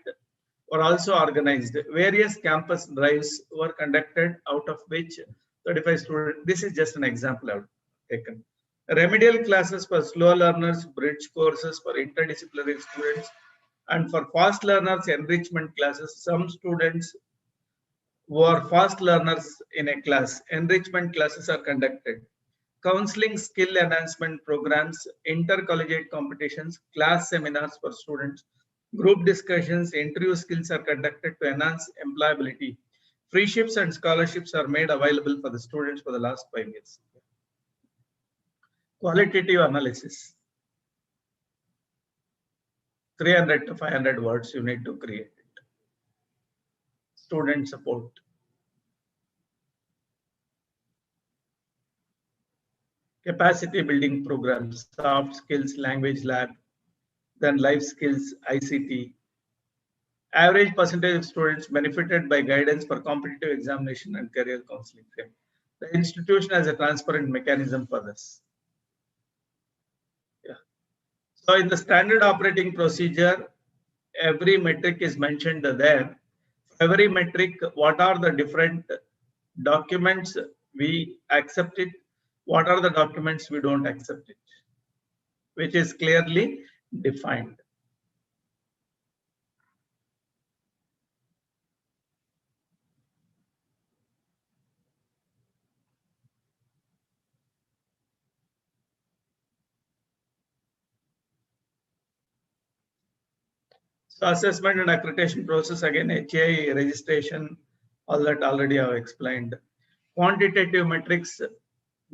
were also organized. Various campus drives were conducted, out of which 35 students. This is just an example I've taken. Remedial classes for slow learners, bridge courses for interdisciplinary students, and for fast learners, enrichment classes. Some students who are fast learners in a class, enrichment classes are conducted. Counseling, skill enhancement programs, intercollegiate competitions, class seminars for students, group discussions, interview skills are conducted to enhance employability. Free-ships and scholarships are made available for the students for the last 5 years. Qualitative analysis. 300 to 500 words you need to create it. Student support. Capacity building programs, soft skills, language lab, then life skills, ICT. Average percentage of students benefited by guidance for competitive examination and career counseling. The institution has a transparent mechanism for this. Yeah. So in the standard operating procedure, every metric is mentioned there. Every metric, what are the different documents we accept it, what are the documents we don't accept it, which is clearly defined. So assessment and accreditation process, again, HAI registration, all that already I have explained. Quantitative metrics,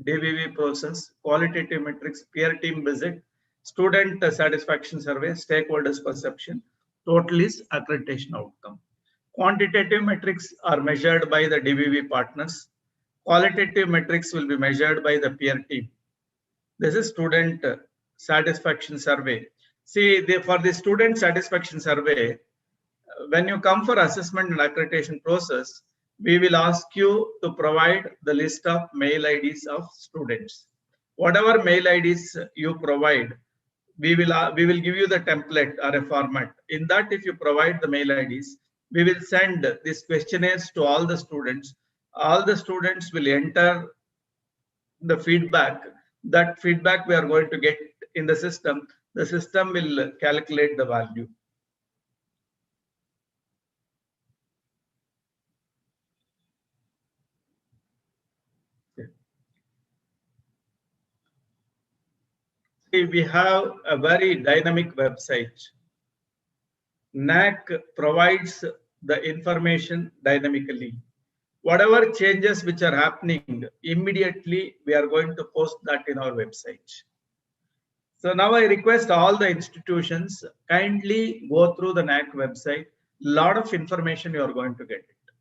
DVV process, qualitative metrics, peer team visit, student satisfaction survey, stakeholders perception, total is accreditation outcome. Quantitative metrics are measured by the DVV partners. Qualitative metrics will be measured by the peer team. This is student satisfaction survey. See, for the student satisfaction survey, when you come for assessment and accreditation process, we will ask you to provide the list of mail IDs of students. Whatever mail IDs you provide, we will give you the template or a format. In that, if you provide the mail IDs, we will send these questionnaires to all the students. All the students will enter the feedback. That feedback we are going to get in the system. The system will calculate the value. See, we have a very dynamic website. NAC provides the information dynamically. Whatever changes which are happening, immediately we are going to post that in our website. So now I request all the institutions kindly go through the NAC website. Lot of information you are going to get it.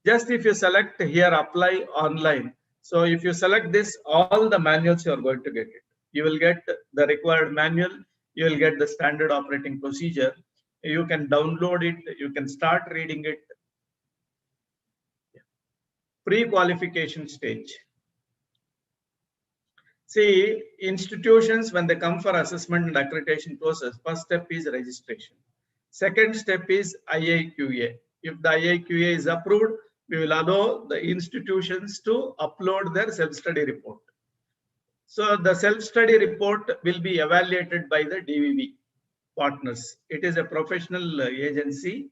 Just if you select here apply online. So if you select this, all the manuals you are going to get it. You will get the required manual. You will get the standard operating procedure. You can download it. You can start reading it. Pre-qualification stage. See, institutions, when they come for assessment and accreditation process, first step is registration. Second step is IIQA. If the IIQA is approved, we will allow the institutions to upload their self-study report. So the self-study report will be evaluated by the DVV partners. It is a professional agency.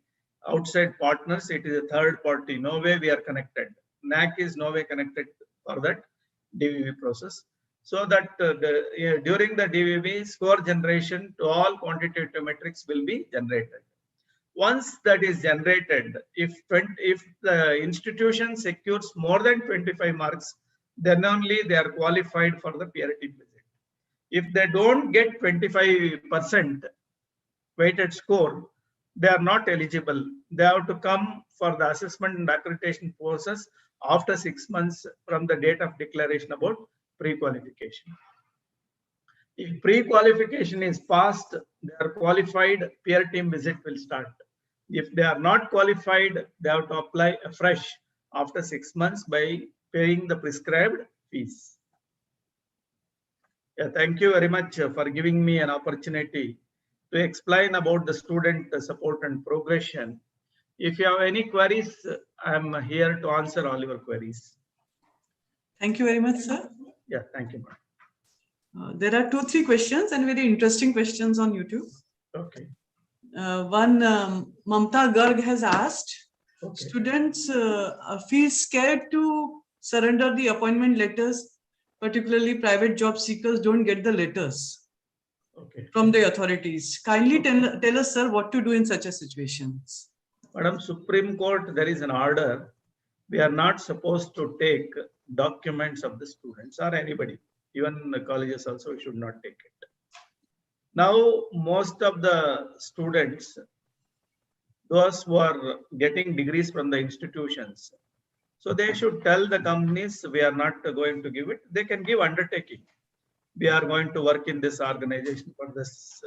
Outside partners, it is a third party. No way we are connected. NAC is no way connected for that DVV process. So that during the DVV, score generation to all quantitative metrics will be generated. Once that is generated, if the institution secures more than 25 marks, then only they are qualified for the peer team visit. If they don't get 25% weighted score, they are not eligible. They have to come for the assessment and accreditation process after 6 months from the date of declaration about pre-qualification. If pre-qualification is passed, they are qualified, peer team visit will start. If they are not qualified, they have to apply afresh after 6 months by paying the prescribed fees. Yeah, thank you very much for giving me an opportunity to explain about the student support and progression. If you have any queries, I am here to answer all your queries. Thank you very much, sir. Yeah, thank you. There are 2-3 questions and very interesting questions on YouTube. Okay. One, Mamta Garg has asked, Okay. students feel scared to surrender the appointment letters, particularly private job seekers don't get the letters from the authorities. Kindly tell us, sir, what to do in such a situations. Madam, Supreme Court, there is an order. We are not supposed to take documents of the students or anybody. Even the colleges also should not take it. Now, most of the students, those who are getting degrees from the institutions, so they should tell the companies, we are not going to give it. They can give undertaking. We are going to work in this organization for this.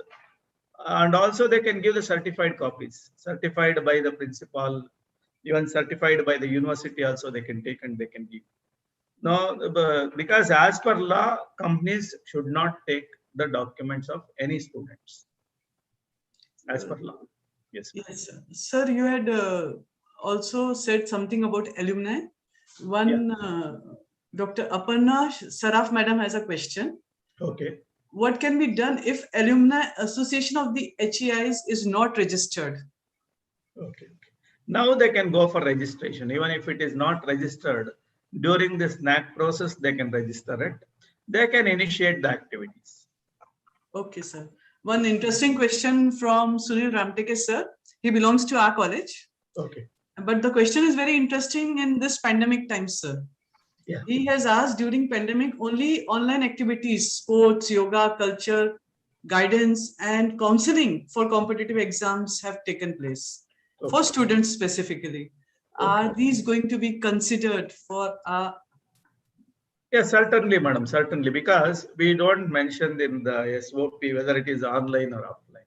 And also they can give the certified copies, certified by the principal, even certified by the university also they can take and they can give. Now, because as per law, companies should not take the documents of any students. As per law. Yes. Yes, sir. Sir, you had also said something about alumni. One, Dr. Aparna Saraf madam has a question. Okay. What can be done if Alumni Association of the HEIs is not registered? Okay. Now they can go for registration. Even if it is not registered, during this NAC process, they can register it. They can initiate the activities. Okay, sir. One interesting question from Sunil Ramteke, sir. He belongs to our college. Okay. But the question is very interesting in this pandemic time, sir. Yeah. He has asked during pandemic only online activities, sports, yoga, culture guidance and counseling for competitive exams have taken place for students specifically. Are these going to be considered for Yes, certainly, madam, certainly, because we don't mention in the SOP whether it is online or offline,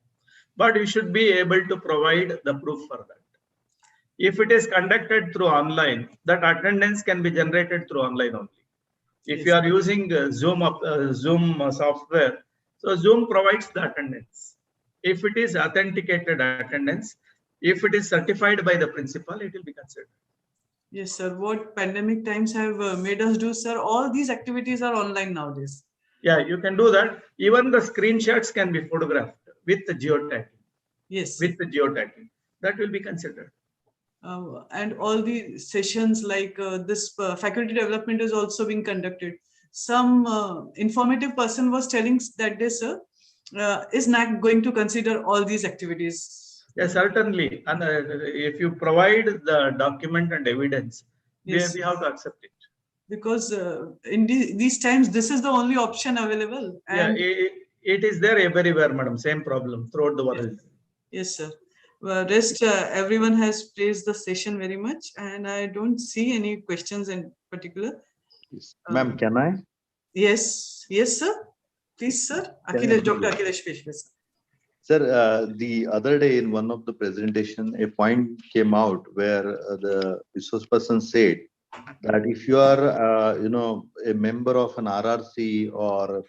but we should be able to provide the proof for that. If it is conducted through online, that attendance can be generated through online only. If Yes. you are using Zoom software, so Zoom provides the attendance. If it is authenticated attendance, if it is certified by the principal, it will be considered. Yes, sir. What pandemic times have made us do, sir? All these activities are online nowadays. Yeah, you can do that. Even the screenshots can be photographed with the geotagging. Yes. With the geotagging, that will be considered. And all the sessions like this faculty development is also being conducted. Some informative person was telling that day, sir, is NAC going to consider all these activities? Yes, certainly. And if you provide the document and evidence, Yes. we have to accept it. Because in these times, this is the only option available. And yeah, it is there everywhere, madam. Same problem throughout the world. Yes, sir. Rest, everyone has praised the session very much, and I don't see any questions in particular. Yes. Ma'am, can I? Yes, yes, sir. Please, sir. Akhilesh, Dr. Akhilesh Peshwe. Sir, the other day in one of the presentation, a point came out where the resource person said that if you are, a member of an RRC or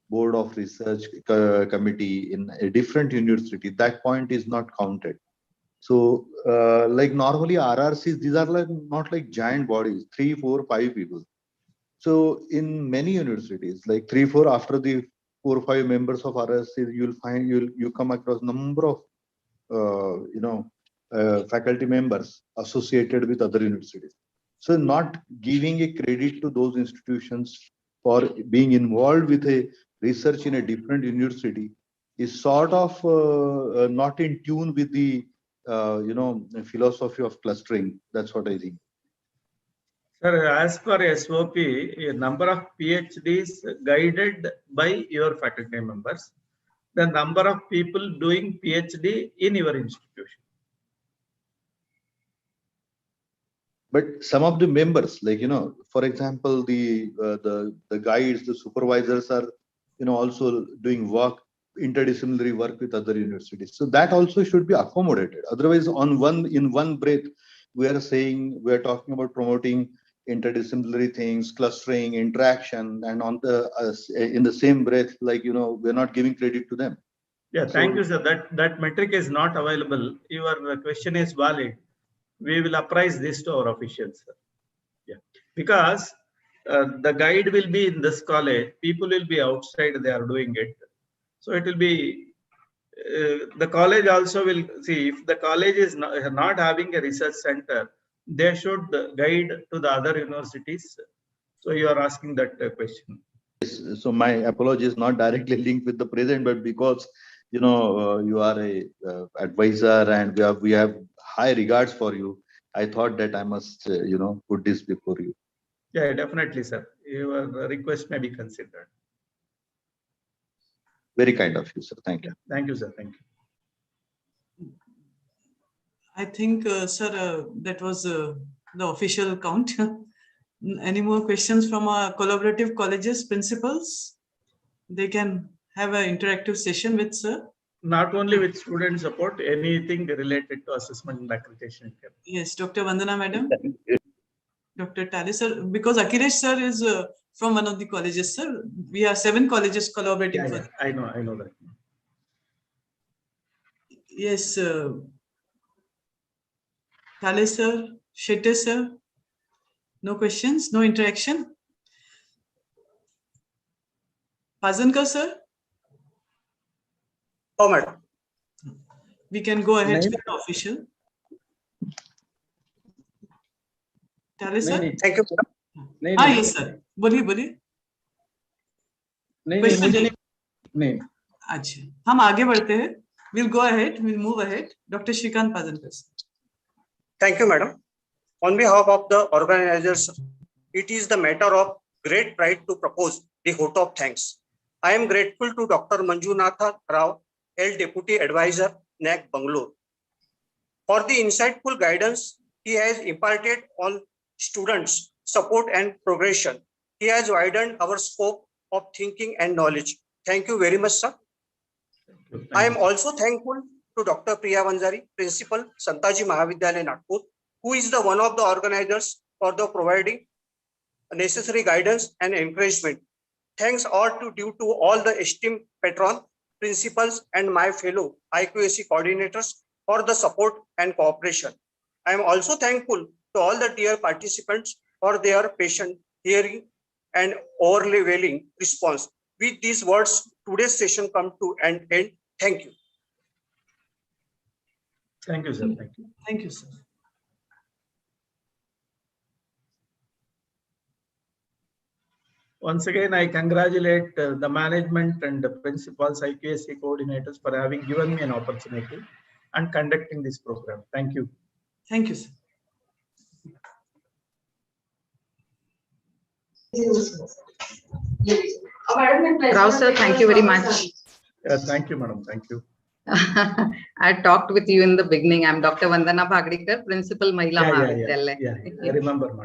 board of research committee in a different university, that point is not counted. So, like normally RRCs, these are like not like giant bodies, 3, 4, 5 people. So in many universities, like 3, 4, after the 4 or 5 members of RRC, you'll find you come across number of faculty members associated with other universities. So not giving a credit to those institutions for being involved with a research in a different university is sort of not in tune with the philosophy of clustering. That's what I think. Sir, as per SOP, a number of PhDs guided by your faculty members, the number of people doing PhD in your institution. But some of the members, like, for example, the guides, the supervisors are, also doing work, interdisciplinary work with other universities. So that also should be accommodated. Otherwise, in one breath, we are talking about promoting interdisciplinary things, clustering, interaction, and in the same breath, like, we're not giving credit to them. Yeah, thank you, sir. That metric is not available. Your question is valid. We will apprise this to our officials, sir. Yeah, because the guide will be in this college, people will be outside, they are doing it. So it will be, the college also will see, if the college is not having a research center, they should guide to the other universities. So you are asking that question. Yes, so my apology is not directly linked with the present, but because, you are a advisor and we have high regards for you, I thought that I must, put this before you. Yeah, definitely, sir. Your request may be considered. Very kind of you, sir. Thank you. Thank you, sir. Thank you. I think, sir, that was the official count. Any more questions from our collaborative colleges principals? They can have an interactive session with sir. Not only with student support, anything related to assessment and accreditation. Yes, Dr. Vandana, madam. Dr. Tali, sir, because Akhilesh sir is from one of the colleges, sir. We have 7 colleges collaborating. Yeah, I know that. Yes, Tali, sir, Shetty, sir. No questions, no interaction. Pazankar, sir. Oh, madam. We can go ahead with the official. Tali, sir. Thank you, madam. Yes, sir. बोलिए. नहीं. अच्छा, हम आगे बढ़ते हैं. We'll go ahead. We'll move ahead. Dr. Shrikant Pazankar. Thank you, madam. On behalf of the organizers, it is the matter of great pride to propose the vote of thanks. I am grateful to Dr. Manjunatha Rao, L. Deputy Advisor, NAC, Bangalore, for the insightful guidance he has imparted on students' support and progression. He has widened our scope of thinking and knowledge. Thank you very much, sir. I am also thankful to Dr. Priya Vanjari, Principal, Santaji Mahavidyalaya, Nagpur, who is the one of the organizers for the providing necessary guidance and encouragement. Thanks are due to all the esteemed patron, principals, and my fellow IQAC coordinators for the support and cooperation. I am also thankful to all the dear participants for their patient hearing and overwhelming response. With these words, today's session come to an end. Thank you. Thank you, sir. Thank you. Thank you, sir. Once again, I congratulate the management and the principals, IQAC coordinators for having given me an opportunity and conducting this program. Thank you. Thank you, sir. Rao sir, thank you very much. Thank you, madam. Thank you. I talked with you in the beginning. I'm Dr. Vandana Bhagdekar, Principal Mahila Mahavidyalaya. I remember, madam.